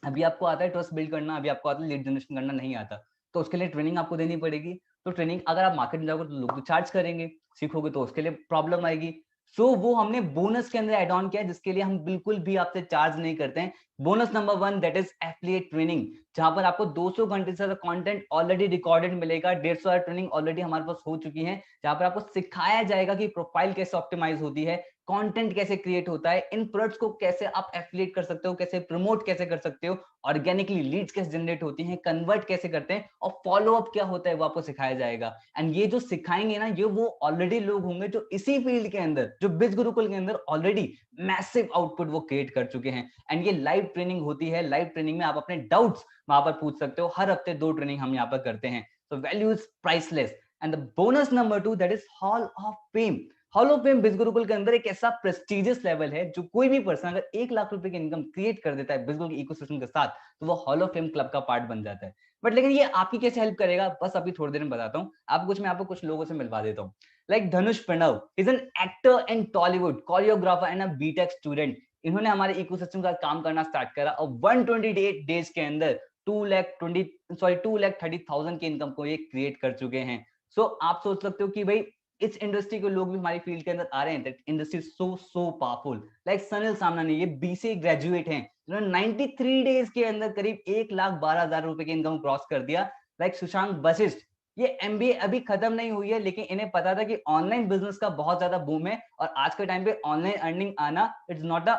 अभी आपको आता है ट्रस्ट बिल्ड करना, अभी आपको आता है लीड जनरेशन करना, नहीं आता, तो उसके लिए ट्रेनिंग आपको देनी पड़ेगी। तो ट्रेनिंग अगर आप मार्केट में जाओगे तो लोग तो चार्ज करेंगे, सीखोगे तो उसके लिए प्रॉब्लम आएगी। सो वो हमने बोनस के अंदर एड ऑन किया जिसके लिए हम बिल्कुल भी आपसे चार्ज नहीं करते हैं। Bonus number 1 that is affiliate training, जहां पर आपको 200 घंटे से ज्यादा कंटेंट ऑलरेडी रिकॉर्डेड मिलेगा। 150 ट्रेनिंग ऑलरेडी हमारे पास हो चुकी है, जहां पर आपको सिखाया जाएगा कि प्रोफाइल कैसे ऑप्टिमाइज होती है, कंटेंट कैसे क्रिएट होता है, इन प्रोडक्ट्स को कैसे आप एफिलिएट कर सकते हो, कैसे प्रमोट कैसे कर सकते हो, ऑर्गेनिकली लीड्स कैसे जनरेट होती हैं, कन्वर्ट कैसे करते हैं, और फॉलो अप क्या होता है वो आपको सिखाया जाएगा। एंड ये जो सिखाएंगे ना, ये वो ऑलरेडी लोग होंगे जो इसी फील्ड के अंदर, जो बिज गुरुकुल के अंदर ऑलरेडी मैसिव आउटपुट वो क्रिएट कर चुके हैं। एंड ये लाइव ट्रेनिंग होती है, लाइव ट्रेनिंग में आप अपने डाउट्स वहां पर पूछ सकते हो। हर हफ्ते 2 ट्रेनिंग हम यहाँ पर करते हैं। तो value is priceless. And the bonus number 2 that is hall of fame. Hall of fame बिज गुरुकुल के अंदर एक ऐसा प्रेस्टिजियस लेवल है, जो कोई भी पर्सन अगर 1 लाख रुपए की इनकम क्रिएट कर देता है बिज गुरुकुल इकोसिस्टम के साथ, तो वो हॉल ऑफ फेम क्लब का पार्ट बन जाता है। बट लेकिन ये आपकी कैसे हेल्प करेगा, बस अभी थोड़ी देर में बताता हूँ आपको। मैं आपको कुछ लोगों से मिलवा देता हूँ। Like Dhanush Pranav is an actor in Tollywood, choreographer and a BTech student. इन्होंने हमारे इकोसिस्टम का काम करना स्टार्ट करा और 128 डेज के अंदर 2,30,000 की इनकम को ये क्रिएट कर चुके हैं। सो आप सोच सकते हो कि भाई इस इंडस्ट्री के लोग भी हमारी फील्ड के अंदर आ रहे हैं। That industry so powerful. Like Sanil Samnani, ये बीसीए ग्रेजुएट हैं, जिन्होंने 93 डेज के अंदर करीब 1,12,000 रुपए की इनकम क्रॉस कर दिया। लाइक सुशांक वशिष्ठ, ये एमबीए अभी खत्म नहीं हुई है, लेकिन इन्हें पता था कि ऑनलाइन बिजनेस का बहुत ज्यादा बूम है और आज के टाइम पे ऑनलाइन अर्निंग आना इट्स नॉट अ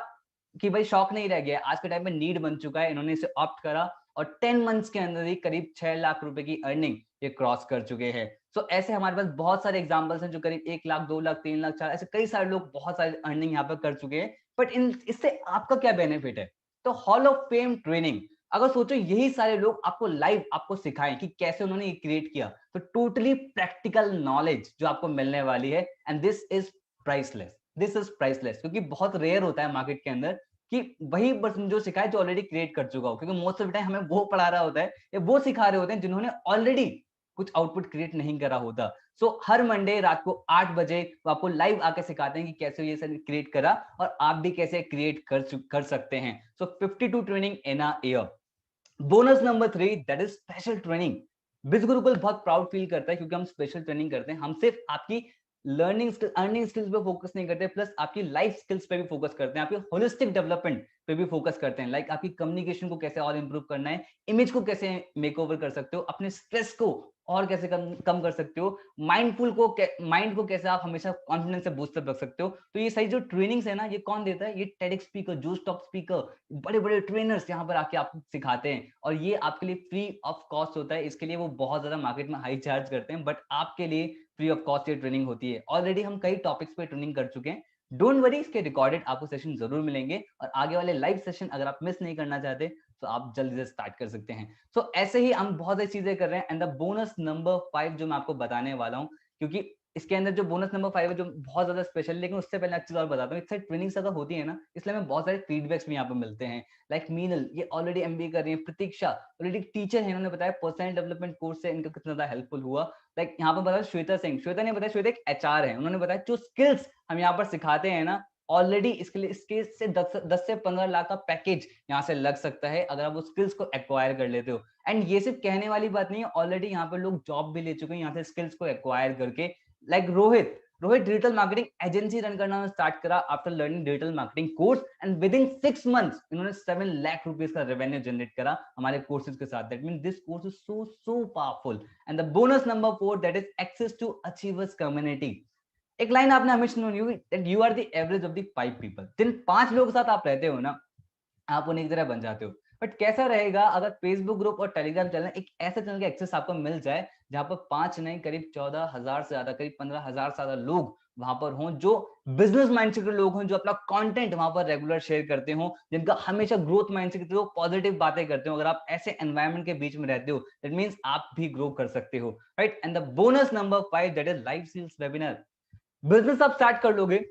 कि भाई शौक नहीं रह गया, आज के टाइम पे नीड बन चुका है। इन्होंने इसे ऑप्ट करा और 10 मंथ्स के अंदर ही करीब 6 लाख रुपए की अर्निंग ये क्रॉस कर चुके हैं। सो ऐसे हमारे पास बहुत सारे एग्जांपल्स हैं जो करीब 1 लाख, 2 लाख, 3 लाख, 4, ऐसे कई सारे लोग बहुत सारे अर्निंग यहाँ पर कर चुके हैं। बट इससे आपका क्या बेनिफिट है? तो हॉल ऑफ फेम ट्रेनिंग, अगर सोचो यही सारे लोग आपको लाइव आपको सिखाएं कि कैसे उन्होंने ये क्रिएट किया, तो टोटली प्रैक्टिकल नॉलेज जो आपको मिलने वाली है, and this is priceless. This is priceless, क्योंकि बहुत रेयर होता है मार्केट के अंदर कि वही पर्सन जो सिखाए जो ऑलरेडी क्रिएट कर चुका हो, क्योंकि मोस्ट ऑफ द टाइम हमें वो पढ़ा रहा होता है या वो सिखा रहे होते हैं जिन्होंने ऑलरेडी कुछ आउटपुट क्रिएट नहीं करा होता। सो हर मंडे रात को 8 बजे वो आपको लाइव आके सिखाते हैं कि कैसे ये सब क्रिएट करा और आप भी कैसे क्रिएट कर सकते हैं। सो 52 training in a year. Bonus number 3, that is special training. बिज गुरुकुल बहुत प्राउड फील करता है क्योंकि हम स्पेशल ट्रेनिंग करते हैं। हम सिर्फ आपकी लर्निंग स्किल, अर्निंग स्किल्स पे फोकस नहीं करते, प्लस आपकी लाइफ स्किल्स पे भी फोकस करते हैं, आपकी होलिस्टिक डेवलपमेंट पे भी फोकस करते हैं। लाइक आपकी कम्युनिकेशन को कैसे और इंप्रूव करना है, इमेज को कैसे मेक ओवर कर सकते हो, अपने स्ट्रेस को और कैसे कम कर सकते हो, माइंड को कैसे आप हमेशा कॉन्फिडेंस से बूस्टअप रख सकते हो। तो ये सही जो ट्रेनिंग्स है ना, ये कौन देता है? ये टेडेक्स स्पीकर, जो टॉप स्पीकर, बड़े बड़े ट्रेनर्स यहाँ पर आके आपको सिखाते हैं और ये आपके लिए फ्री ऑफ कॉस्ट होता है। इसके लिए वो बहुत ज्यादा मार्केट में हाई चार्ज करते हैं, बट आपके लिए फ्री ऑफ कॉस्ट ये ट्रेनिंग होती है। ऑलरेडी हम कई टॉपिक्स पे ट्रेनिंग कर चुके हैं। डोंट वरी, इसके रिकॉर्डेड आपको सेशन जरूर मिलेंगे और आगे वाले लाइव सेशन अगर आप मिस नहीं करना चाहते तो आप जल्दी से स्टार्ट कर सकते हैं। सो ऐसे ही हम बहुत सारी चीजें कर रहे हैं। एंड द बोनस नंबर 5 जो मैं आपको बताने वाला हूँ, क्योंकि इसके अंदर जो बोनस नंबर 5 है जो बहुत ज्यादा स्पेशल, लेकिन उससे पहले एक चीज और बताता हूँ। इससे ट्रेनिंग्स अगर होती है ना, इसलिए हमें बहुत सारे फीडबैक्स भी यहाँ पे मिलते हैं। लाइक मीनल, ये ऑलरेडी एमबीए कर रही है। प्रतीक्षा ऑलरेडी टीचर है, इन्होंने बताया पर्सनल डेवलपमेंट कोर्स से इनका कितना ज्यादा हेल्पफुल हुआ। लाइक यहाँ पर बताया श्वेता सिंह, श्वेता ने बताया, श्वेता एक एचआर है, उन्होंने बताया जो स्किल्स हम यहाँ पर सिखाते हैं ना, ऑलरेडी इसके लिए इसके से 10 से 15 लाख का पैकेज यहाँ से लग सकता है अगर आप वो स्किल्स को एक्वायर कर लेते हो। एंड ये सिर्फ कहने वाली बात नहीं है, ऑलरेडी यहाँ पे लोग जॉब भी ले चुके हैं यहाँ से स्किल्स को एक्वायर करके। Like Rohit digital marketing agency run करना स्टार्ट करा after learning digital marketing course, and within 6 months इन्होंने 7 लाख रुपीस का रेवेन्यू जनरेट करा हमारे कोर्सेज के साथ। That mean this course is so powerful. And the bonus number 4, that is access to achievers community. एक line आपने हमेशा सुनी होगी, that you are the average of the 5 people. जिन 5 लोगों के साथ आप रहते हो ना, आप उन्हीं की तरह बन जाते हो। बट कैसा रहेगा अगर फेसबुक ग्रुप और टेलीग्राम चैनल, एक ऐसे चैनल का एक्सेस आपको मिल जाए जहां पर 5 नहीं करीब 14,000 से ज्यादा, करीब 15,000 से ज्यादा लोग वहां पर हों, जो बिजनेस माइंडसेट के लोग हों, जो अपना कंटेंट वहां पर रेगुलर शेयर करते हो, जिनका हमेशा ग्रोथ माइंडसेट के लोग पॉजिटिव बातें करते हो। अगर आप ऐसे एनवायरमेंट के बीच में रहते हो, दैट मींस आप भी ग्रो कर सकते हो, right. And the bonus number 5, that is live sales webinar. Business आप स्टार्ट कर लोगे,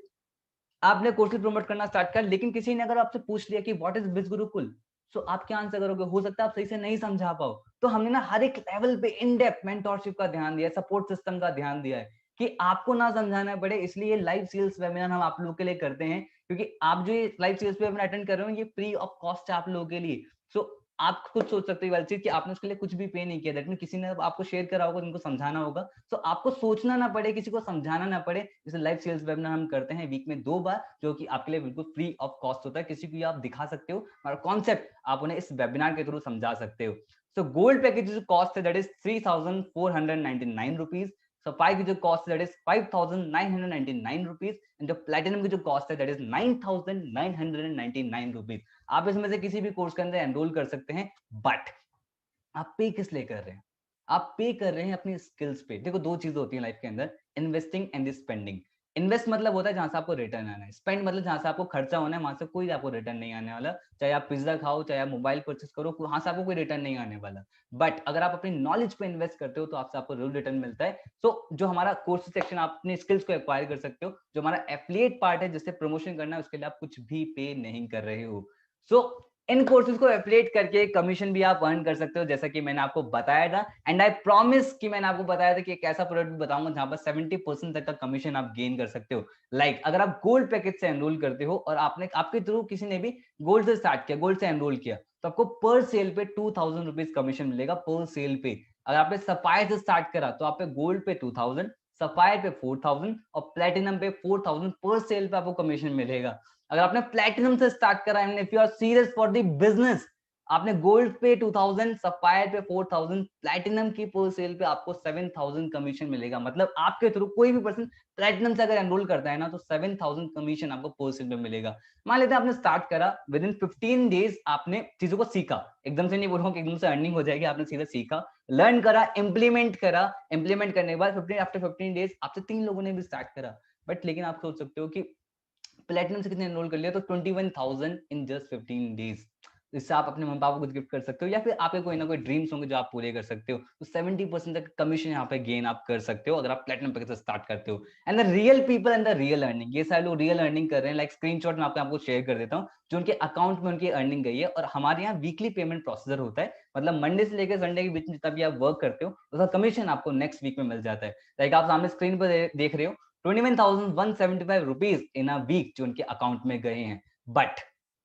आपने कोर्सेज प्रमोट करना स्टार्ट कर, लेकिन किसी ने अगर आपसे पूछ लिया कि व्हाट इज बिज गुरुकुल, तो आप क्या आंसर करोगे? हो सकता है आप सही से नहीं समझा पाओ। तो हमने ना हर एक लेवल पे इन डेप्थ मेंटोरशिप का ध्यान दिया है, सपोर्ट सिस्टम का ध्यान दिया है कि आपको ना समझाना पड़े। इसलिए लाइव सेल्स वेबिनार हम आप लोगों के लिए करते हैं, क्योंकि आप जो ये लाइव सेल्स वेबिनार अटेंड कर रहे हो ये फ्री ऑफ कॉस्ट है आप लोगों के लिए। सो आप खुद सोच सकते हो वाली चीज कि आपने उसके लिए कुछ भी पे नहीं किया, दैट मीन किसी ने आपको शेयर करा होगा, उनको समझाना होगा, तो आपको सोचना ना पड़े, किसी को समझाना ना पड़े। जैसे लाइव सेल्स वेबिनार हम करते हैं वीक में 2 बार, जो कि आपके लिए बिल्कुल फ्री ऑफ कॉस्ट होता है। किसी को आप दिखा सकते हो और कॉन्सेप्ट आप उन्हें इस वेबिनार के थ्रू समझा सकते हो। सो गोल्ड पैकेज जो कॉस्ट है दैट इज 3,499 रुपीज। सफाई की जो कॉस्ट है दैट इज 5,999 रुपीज, एंड जो प्लेटिनम की जो कॉस्ट है दैट इज 9,999 रुपीज। आप इसमें से किसी भी कोर्स के अंदर एनरोल कर सकते हैं, बट आप पे किस लिए कर रहे हैं? आप पे कर रहे हैं अपनी स्किल्स पे। देखो, दो चीजें होती है लाइफ के अंदर, इन्वेस्टिंग एंड स्पेंडिंग। इन्वेस्ट मतलब होता है जहां से आपको रिटर्न आना है, स्पेंड मतलब जहां से आपको खर्चा होना है, वहां से कोई आपको रिटर्न नहीं आने वाला। चाहे आप पिज्जा खाओ, चाहे आप मोबाइल परचेस करो, वहां से आपको कोई रिटर्न नहीं आने वाला। बट अगर आप अपनी नॉलेज पे इन्वेस्ट करते हो तो आपसे आपको जरूर रिटर्न मिलता है। सो जो हमारा कोर्स सेक्शन, आप अपनी स्किल्स को एक्वायर कर सकते हो। जो हमारा एफिलिएट पार्ट है जिससे प्रमोशन करना है, उसके लिए आप कुछ भी पे नहीं कर रहे हो। सो इन कोर्सेज को एफिलिएट करके कमीशन भी आप अर्न कर सकते हो, जैसा कि मैंने आपको बताया था। एंड आई प्रॉमिस कि मैंने आपको बताया था कि एक ऐसा प्रोडक्ट बताऊंगा जहां पर 70% तक का कमीशन आप गेन कर सकते हो। अगर आप गोल्ड पैकेज से एनरोल करते हो और आपने आपके थ्रू किसी ने भी गोल्ड से स्टार्ट किया, गोल्ड से एनरोल किया, तो आपको पर सेल पे 2000 रुपीज कमीशन मिलेगा पर सेल पे। अगर आपने सफायर से स्टार्ट करा तो आप पे गोल्ड पे 2000, सफायर पे 4000 और प्लेटिनम पे 4000 पर सेल पे आपको कमीशन मिलेगा। अगर आपने प्लेटिनम से स्टार्ट करा and if you are serious for the business, आपने गोल्ड पे 2000, सफायर पे 4000, प्लेटिनम की पर सेल पे आपको 7000 कमीशन मिलेगा। मतलब आपके थ्रू कोई भी पर्सन प्लेटिनम से अगर एनरोल करता है ना, तो 7000 कमीशन आपको पर सेल पे मिलेगा। मान लेते हैं आपने स्टार्ट करा, विद इन 15 डेज आपने चीजों को सीखा, एकदम से नहीं बोल रहा हूँ कि एकदम से अर्निंग हो जाएगी, आपने सीधा सीखा, लर्न करा, इंप्लीमेंट करा, इंप्लीमेंट करने के बाद 15 आफ्टर 15 डेज आपसे 3 लोगों ने भी स्टार्ट करा। बट लेकिन आप सोच सकते हो कि प्लेटिनम से कितने एनरोल कर लिया, तो 21,000 इन जस्ट 15 डेज। इससे आप अपने मम्मी पापा को कुछ गिफ्ट कर सकते हो, या फिर आपके कोई ना कोई ड्रीम्स होंगे जो आप पूरे कर सकते हो। तो 70% तक कमीशन यहाँ पे गेन आप कर सकते हो अगर आप प्लेटिनम पैकेज से स्टार्ट करते हो। And the real people and the real earning, ये सारे लोग रियल अर्निंग कर रहे हैं। लाइक स्क्रीनशॉट मैं आपको शेयर कर देता हूँ जो उनके अकाउंट में उनकी अर्निंग गई है। और हमारे यहाँ वीकली पेमेंट प्रोसीजर होता है, मतलब मंडे से लेकर संडे के बीच में जितना भी आप वर्क करते हो उसका कमीशन आपको नेक्स्ट वीक में मिल जाता है। लाइक आप सामने स्क्रीन पर देख रहे हो 21,175 रुपीज इन अ वीक जो उनके अकाउंट में गए हैं। बट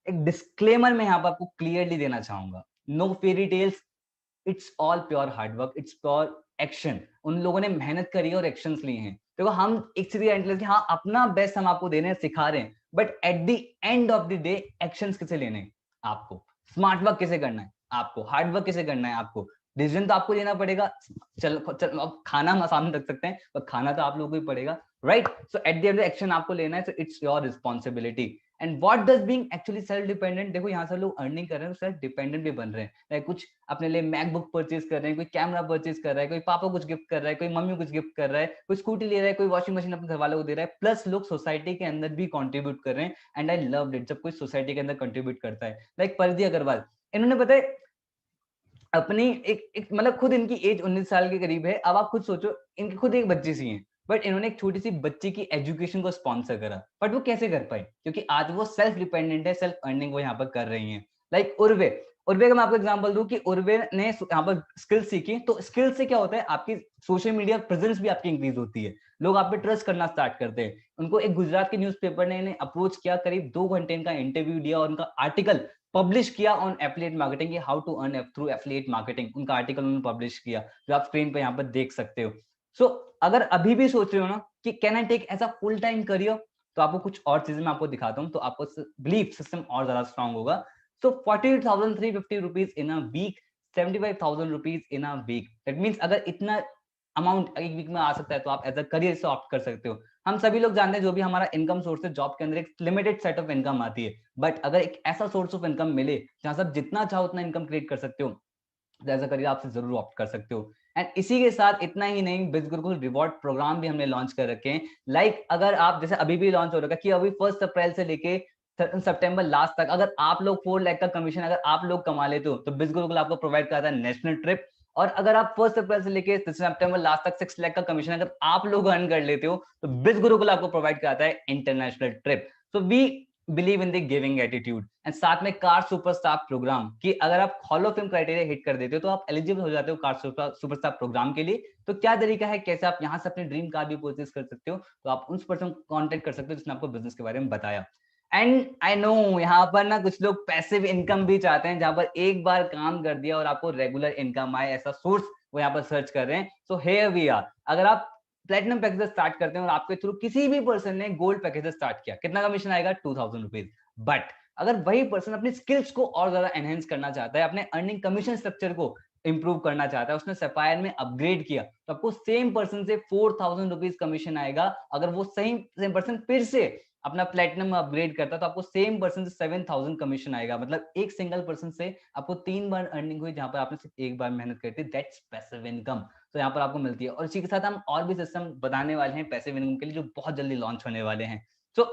एक डिस्क्लेमर मैं यहाँ पर आपको क्लियरली देना चाहूंगा, no fairy tales, it's all pure hard work, it's pure action. उन लोगों ने मेहनत करी है और एक्शंस लिए हैं। देखो हम एक सीधी हाँ अपना बेस्ट हम आपको दे रहे हैं, सिखा रहे हैं, but at the end of the day actions किसे लेने हैं आपको, स्मार्ट वर्क किसे करना है आपको, हार्ड वर्क किसे करना है आपको, डिसीजन तो आपको लेना पड़ेगा। चल अब खाना हम सामने रख सकते हैं पर खाना तो आप लोगों को ही पड़ेगा, right? So at the end action आपको लेना है, so it's your responsibility. And what does being actually self dependent, देखो यहाँ से लोग अर्निंग कर रहे हैं तो सेल्फ डिपेंडेंट भी बन रहे हैं। लाइक कुछ अपने लिए मैकबुक परचेज कर रहे हैं, कोई कैमरा परचेज कर रहा है, कोई पापा कुछ गिफ्ट कर रहा है, कोई मम्मी कुछ गिफ्ट कर रहा है, कोई स्कूटी ले रहा है, कोई वॉशिंग मशीन अपने घर वालों को दे रहा है। प्लस लोग सोसाइटी के अंदर भी कंट्रीब्यूट कर रहे हैं। एंड आई लव इट जब कोई सोसाइटी के अंदर कंट्रीब्यूट करता है। लाइक परिधि अग्रवाल, इन्होंने बताया अपनी एक मतलब खुद इनकी एज 19 साल के करीब है। अब आप खुद सोचो, इनकी खुद एक बच्ची सी है, बट इन्होंने एक छोटी सी बच्ची की एजुकेशन को स्पॉन्सर करा। बट वो कैसे कर पाए? क्योंकि आज वो सेल्फ डिपेंडेंट है, सेल्फ अर्निंग वो यहाँ पर कर रही है। लाइक उर्वे, उर्वे का मैं आपको एग्जांपल दूं कि उर्वे ने यहाँ पर स्किल सीखी, तो स्किल से क्या होता है, आपकी सोशल मीडिया प्रेजेंस भी आपकी इंक्रीज होती है, लोग आप पे ट्रस्ट करना स्टार्ट करते हैं। उनको एक गुजरात के न्यूज़पेपर ने इन्हें अप्रोच किया, करीब 2 घंटे इनका इंटरव्यू दिया और उनका आर्टिकल पब्लिश किया on affiliate marketing, how to earn through affiliate marketing. उनका आर्टिकल उन्होंने पब्लिश किया जो आप स्क्रीन पे यहाँ पर देख सकते हो। सो अगर अभी भी सोच रहे हो ना कि can I take as a full time career, तो आपको कुछ और चीजें मैं आपको दिखाता हूँ, तो आपको बिलीफ सिस्टम और ज्यादा स्ट्रांग होगा। So 48,350 rupees in a week, 75,000 rupees in a week, that means अगर इतना अमाउंट एक वीक में आ सकता है तो आप एज अ करियर से ऑप्ट कर सकते हो। हम सभी लोग जानते हैं जो भी हमारा इनकम सोर्स है, जॉब के अंदर एक लिमिटेड सेट ऑफ इनकम आती है। बट अगर एक ऐसा सोर्स ऑफ इनकम मिले जहां से आप जितना चाहो उतना इनकम क्रिएट कर सकते हो, तो ऐसा करियर आपसे जरूर ऑप्ट कर सकते हो। एंड इसी के साथ इतना ही नहीं, बिज गुरुकुल रिवॉर्ड प्रोग्राम भी हमने लॉन्च कर रखे हैं। अगर आप जैसे अभी भी लॉन्च हो रखा है कि अभी 1 अप्रैल से लेके सितंबर लास्ट तक अगर आप लोग 4 लाख का कमीशन अगर आप लोग कमा लेते हो तो बिज गुरुकुल आपको प्रोवाइड करता है नेशनल ट्रिप। और अगर आप 1 अप्रैल से लेके सितंबर लास्ट तक 6 लाख का कमीशन अगर आप लोग अर्न कर लेते हो तो बिज गुरुकुल आपको प्रोवाइड कराता है international trip. So we believe in the giving attitude. And साथ में कार सुपरस्टार प्रोग्राम कि अगर आप hall of fame criteria hit कर देते हो तो आप एलिजिबल हो जाते हो कार सुपरस्टार प्रोग्राम के लिए। तो क्या तरीका है, कैसे आप यहाँ से अपनी ड्रीम कार भी परचेज कर सकते हो, तो आप उस पर्सन को कॉन्टेक्ट कर सकते हो जिसने आपको बिजनेस के बारे में बताया। एंड आई नो यहाँ पर ना कुछ लोग पैसिव इनकम भी चाहते हैं, जहां पर एक बार काम कर दिया और आपको रेगुलर इनकम आए, ऐसा सोर्स वो यहाँ पर सर्च कर रहे हैं। So here we are. अगर आप प्लेटिनम पैकेज स्टार्ट करते हैं और आपके थ्रू किसी भी पर्सन ने गोल्ड पैकेज स्टार्ट किया, कितना कमीशन आएगा? 2,000 रुपीज। बट अगर वही पर्सन अपनी स्किल्स को और ज्यादा एनहेंस करना चाहता है, अपने अर्निंग कमीशन स्ट्रक्चर को इंप्रूव करना चाहता है, उसने सफायर में अपग्रेड किया, तो आपको सेम पर्सन से 4,000 रुपीज कमीशन आएगा। अगर वो सेम पर्सन फिर से अपना प्लेटिनम अपग्रेड करता है तो आपको सेम पर्सन से 7,000 कमीशन आएगा। मतलब एक सिंगल पर्सन से आपको 3 बार अर्निंग हुई जहां पर आपने सिर्फ एक बार मेहनत करी थी। That's passive income. तो यहाँ पर आपको मिलती है। और इसी के साथ हम और भी सिस्टम बताने वाले हैं पैसिव इनकम के लिए जो बहुत जल्दी लॉन्च होने वाले हैं। सो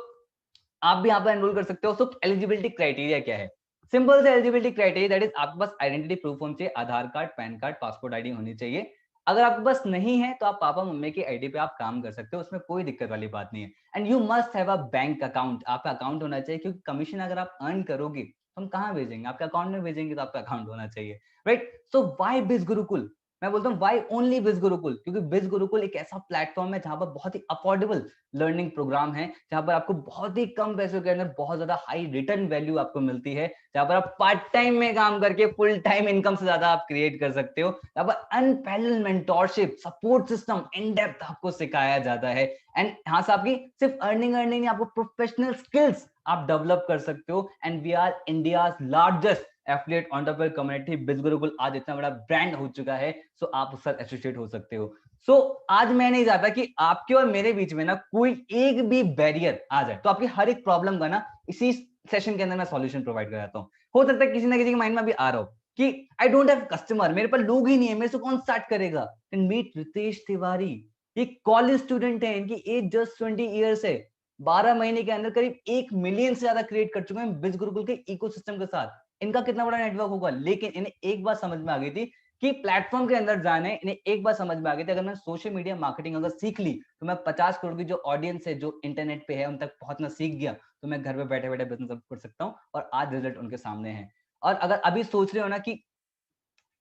आप भी यहाँ पर एनरोल कर सकते हो। सो एलिजिबिलिटी क्राइटेरिया क्या है? सिंपल से एलिजिबिलिटी क्राइटेरिया दैट इज आपके पास आइडेंटिटी प्रूफ होना चाहिए, Aadhaar card, PAN card, passport ID होनी चाहिए। अगर आपके पास नहीं है तो आप पापा मम्मी की आईडी पे आप काम कर सकते हो, उसमें कोई दिक्कत वाली बात नहीं है। And you must have a bank account, आपका अकाउंट होना चाहिए, क्योंकि कमीशन अगर आप अर्न करोगे तो हम कहाँ भेजेंगे? आपके अकाउंट में भेजेंगे तो आपका अकाउंट होना चाहिए, राइट? सो व्हाई बिज गुरुकुल? मैं बोलता हूँ व्हाई ओनली बिज गुरुकुल, क्योंकि बिज गुरुकुल एक ऐसा प्लेटफॉर्म है जहां पर बहुत ही अफोर्डेबल लर्निंग प्रोग्राम है, जहां पर आपको बहुत ही कम पैसों के अंदर बहुत ज्यादा हाई रिटर्न वैल्यू आपको मिलती है, जहां पर आप पार्ट टाइम में काम करके फुल टाइम इनकम से ज्यादा आप क्रिएट कर सकते हो, जहां पर unparalleled mentorship, support system in depth आपको सिखाया जाता है, एंड यहाँ से आपकी सिर्फ अर्निंग नहीं, आपको प्रोफेशनल स्किल्स आप डेवलप कर सकते हो, and we are India's largest affiliate entrepreneur community. Biz Gurukul आज इतना बड़ा ब्रांड हो चुका है, सो आप उसके साथ एसोसिएट हो सकते हो। सो आज मैं नहीं चाहता कि आपके और मेरे बीच में ना कोई एक भी बैरियर आ जाए, तो आपकी हर एक प्रॉब्लम का ना इसी सेशन के अंदर मैं सॉल्यूशन प्रोवाइड कराता हूँ। हो सकता है किसी ना किसी के माइंड में भी आ रहा हो कि आई डोंट हैव कस्टमर, मेरे पास लोग ही नहीं है, मेरे से कौन स्टार्ट करेगा? एंड मीट रितेश तिवारी, ये कॉलेज स्टूडेंट है, इनकी एज जस्ट 20 ईयर्स है, 12 महीने के अंदर करीब 1 मिलियन से ज्यादा क्रिएट कर चुके हैं बिज गुरुकुल के इकोसिस्टम के साथ। इनका कितना बड़ा नेटवर्क होगा, लेकिन इन्हें एक बात समझ में आ गई थी कि प्लेटफॉर्म के अंदर जाने, इन्हें एक बात समझ में आ गई थी, अगर मैं सोशल मीडिया मार्केटिंग अगर सीख ली तो मैं 50 करोड़ की जो ऑडियंस है, जो इंटरनेट पे है, उन तक पहुंचना सीख गया तो मैं घर पे बैठे बैठे बिजनेस कर सकता हूँ, और आज रिजल्ट उनके सामने है। और अगर अभी सोच रहे हो ना कि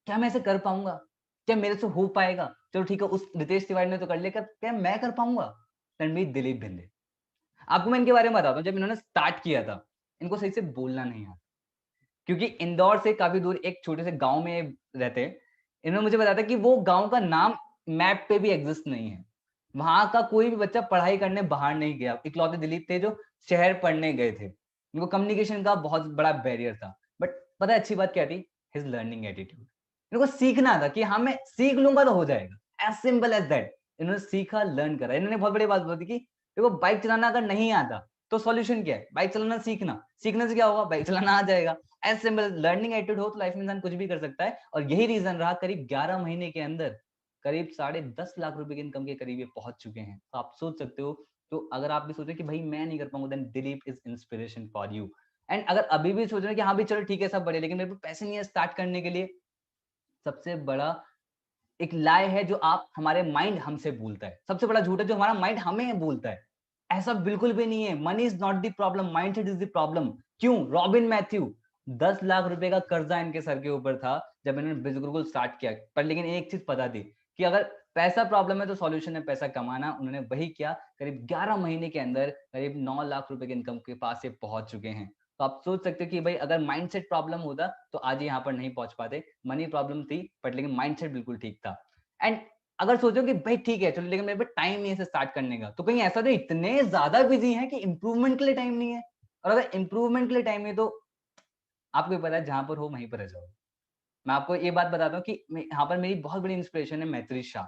क्या मैं ऐसे कर पाऊंगा, क्या मेरे से हो पाएगा, चलो ठीक है, उस रितेश तिवारी ने तो कर लिया, क्या मैं कर पाऊंगा? रणवीर दिलीप भिंदे, आपको मैं इनके बारे में बताता हूँ। जब इन्होंने स्टार्ट किया था, इनको सही से बोलना नहीं आता, क्योंकि इंदौर से काफी दूर एक छोटे से गांव में रहते हैं। इन्होंने मुझे बताया था कि वो गांव का नाम मैप पे भी एग्जिस्ट नहीं है, वहां का कोई भी बच्चा पढ़ाई करने बाहर नहीं गया, इकलौते दिलीप थे जो शहर पढ़ने गए थे। इनको कम्युनिकेशन का बहुत बड़ा बैरियर था, बट पता है अच्छी बात क्या थी? His learning attitude. इनको सीखना था कि हाँ मैं सीख लूंगा तो हो जाएगा, एज सिंपल एज दैट। इन्होंने सीखा, लर्न करा। इन्होंने बहुत बड़ी बात बोली कि देखो बाइक चलाना अगर नहीं आता तो सॉल्यूशन क्या है? बाइक चलाना सीखना, सीखने से क्या होगा? बाइक चलाना आ जाएगा। एज सिंपल, लर्निंग एटीट्यूड हो तो लाइफ में इंसान कुछ भी कर सकता है, और यही रीजन रहा करीब 11 महीने के अंदर करीब 10.5 लाख रुपए की इनकम के करीब ये पहुंच चुके हैं। तो आप सोच सकते हो, तो अगर आप भी सोचे कि भाई मैं नहीं कर पाऊंगा, then Dilip is inspiration for you. And अगर अभी भी सोच रहे हैं कि हाँ भी चलो ठीक है सब बढ़िया, लेकिन मेरे पास पैसे नहीं है स्टार्ट करने के लिए, सबसे बड़ा एक लाए है जो आप हमारे माइंड हमसे बोलता है, सबसे बड़ा झूठ है जो हमारा माइंड हमें बोलता है। ऐसा बिल्कुल भी नहीं है, money is not the problem, mindset is the problem. क्यों? रॉबिन मैथ्यू, 10 लाख रुपए का कर्जा इनके सर के ऊपर था जब इन्होंने बिजनेस गुरुकुल स्टार्ट किया, पर लेकिन एक चीज पता थी कि अगर पैसा प्रॉब्लम है तो सॉल्यूशन है पैसा कमाना। उन्होंने वही किया, करीब 11 महीने के अंदर करीब 9 लाख रुपए की इनकम के पास ये पहुंच चुके हैं। तो आप सोच सकते हो कि भाई अगर माइंडसेट प्रॉब्लम होता तो आज यहाँ पर नहीं पहुंच पाते। मनी प्रॉब्लम थी बट लेकिन माइंडसेट बिल्कुल ठीक था। एंड अगर सोचो कि भाई ठीक है चलो, लेकिन मेरे पे टाइम नहीं है इसे स्टार्ट करने का, तो कहीं ऐसा तो इतने ज्यादा बिजी हैं कि इंप्रूवमेंट के लिए टाइम नहीं है? और अगर इंप्रूवमेंट के लिए टाइम है तो आपको भी पता है जहां पर हो वहीं पर रह जाओ। मैं आपको ये बात बताता हूँ कि यहाँ पर मेरी बहुत बड़ी इंस्पिरेशन है मैत्री शाह।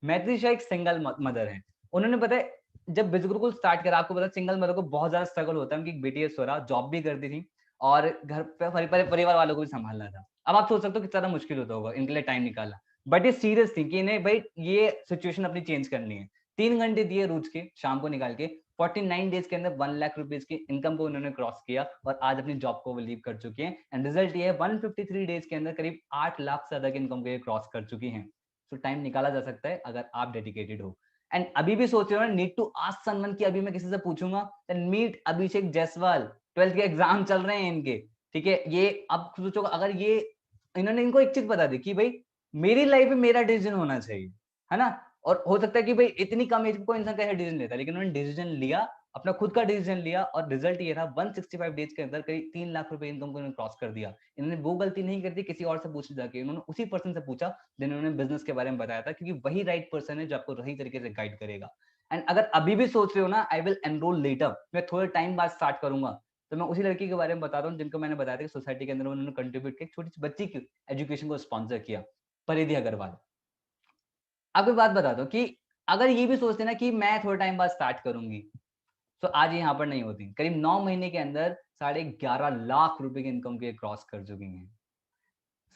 मैत्री शाह एक सिंगल मदर है। उन्होंने पता है जब बिज गुरुकुल स्टार्ट करा, आपको पता है सिंगल मदर को बहुत ज्यादा स्ट्रगल होता है। उनकी एक बेटी है स्वरा, जॉब भी करती थी और घर पे परिवार वालों को भी संभालना था। अब आप सोच सकते हो कितना ज्यादा मुश्किल होता होगा इनके लिए टाइम निकालना, बट ये सीरियस थी कि इन्हें भाई ये सिचुएशन अपनी चेंज करनी है। 3 घंटे दिए रोज के शाम को निकाल के, 49 डेज के अंदर 1 लाख रुपीज की इनकम को उन्होंने क्रॉस किया और आज अपनी जॉब को वो लीव कर चुके हैं। एंड रिजल्ट ये है 153 डेज के अंदर करीब 8 लाख से ज्यादा की इनकम को ये क्रॉस कर चुकी हैं। तो टाइम निकाला जा सकता है अगर आप डेडिकेटेड हो। एंड अभी भी सोच रहे हो नीड टू आस्क समवन कि अभी मैं किसी से पूछूंगा, देन मीट अभिषेक जायसवाल। 12th के एग्जाम चल रहे हैं इनके, ठीक है? ये अब सोचो अगर ये इन्होंने इनको एक चीज बता दी कि भाई मेरी लाइफ में मेरा डिसीजन होना चाहिए, है ना? और हो सकता है कि भाई इतनी कम एज में कोई इंसान कैसे डिसीजन लेता है, लेकिन उन्होंने डिसीजन लिया, अपना खुद का डिसीजन लिया, और रिजल्ट ये रहा 165 डेज के अंदर करीब 3 लाख रुपए इनकम को इन्होंने क्रॉस कर दिया। इन्होंने वो गलती नहीं कर दी किसी और से पूछने जाके, इन्होंने उसी पर्सन से पूछा जिन्होंने बिजनेस के बारे में बताया था, क्योंकि वही राइट पर्सन है जो आपको सही तरीके से गाइड करेगा। एंड अगर अभी भी सोच रहे हो ना आई विल एनरोल लेटर, मैं थोड़े टाइम बाद स्टार्ट करूंगा, तो मैं उसी लड़की के बारे में बता रहा हूँ जिनको मैंने बताया था कि सोसाइटी के अंदर उन्होंने कंट्रीब्यूट किया, छोटी सी बच्ची की एजुकेशन को स्पॉन्सर किया, परिधि अग्रवाल। आपको बात बता दो कि अगर ये भी सोचते ना कि मैं थोड़े टाइम बाद स्टार्ट करूंगी, तो आज ये यहाँ पर नहीं होती। करीब 9 महीने के अंदर 11.5 लाख रुपए की इनकम को क्रॉस कर चुकी हैं।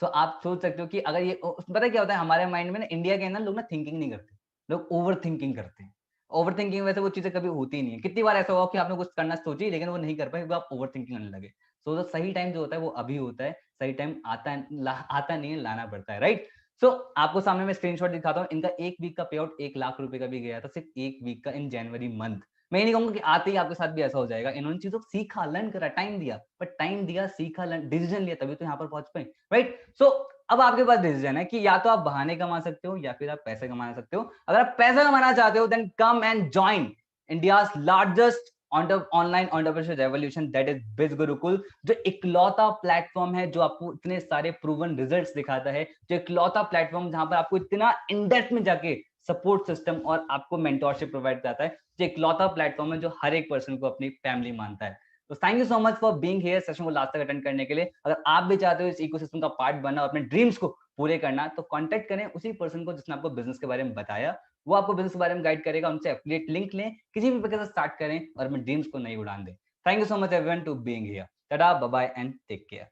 सो आप सोच सकते हो कि अगर ये पता क्या होता है हमारे माइंड में ना, इंडिया के अंदर लोग ना थिंकिंग नहीं करते, लोग ओवर थिंकिंग करते हैं। ओवर थिंकिंग वैसे वो चीजें कभी होती ही नहीं है। कितनी बार ऐसा हुआ कि आपने कुछ करना सोची लेकिन वो नहीं कर पाए क्योंकि आप ओवर थिंकिंग करने लगे। सो तो सही टाइम जो होता है वो अभी होता है, सही टाइम आता है आता नहीं है, लाना पड़ता है, राइट? सो आपको सामने मैं स्क्रीनशॉट दिखाता हूँ। इनका एक वीक का पे आउट 1 लाख रुपए का भी गया था, सिर्फ एक वीक का इन जनवरी मंथ। मैं ये नहीं कहूंगा कि आते ही आपके साथ भी ऐसा हो जाएगा। इन्होंने चीजों को सीखा, लर्न करा, टाइम दिया, बट टाइम दिया, सीखा, लर्न, डिसीजन लिया, तभी तो यहाँ पर पहुंच पाए, राइट? सो अब आपके पास डिसीजन है कि या तो आप बहाने कमा सकते हो या फिर आप पैसे कमा सकते हो। अगर आप पैसा कमाना चाहते हो then come and join India's largest online entrepreneurship revolution, that is biz Gurukul, जो इकलौता प्लेटफॉर्म है जो आपको इतने सारे प्रूवन रिजल्ट्स दिखाता है, जो इकलौता प्लेटफॉर्म जहां पर आपको इतना इन डेप्थ में जाके सपोर्ट सिस्टम और आपको मेंटोरशिप प्रोवाइड करता है, जो इकलौता प्लेटफॉर्म है जो हर एक पर्सन को अपनी फैमिली मानता है। तो thank you so much for being here, session को लास्ट तक अटेंड करने के लिए। अगर आप भी चाहते हो इस इकोसिस्टम का पार्ट बनना और अपने ड्रीम्स को पूरे करना, तो कांटेक्ट करें उसी पर्सन को जिसने आपको बिजनेस के बारे में बताया। वो आपको बिजनेस के बारे में गाइड करेगा, उनसे एफिलिएट लिंक लें, किसी भी प्रकार से स्टार्ट करें और अपने ड्रीम्स को नहीं उड़ान दें। Thank you so much everyone to being here. Tata, bye bye and take care.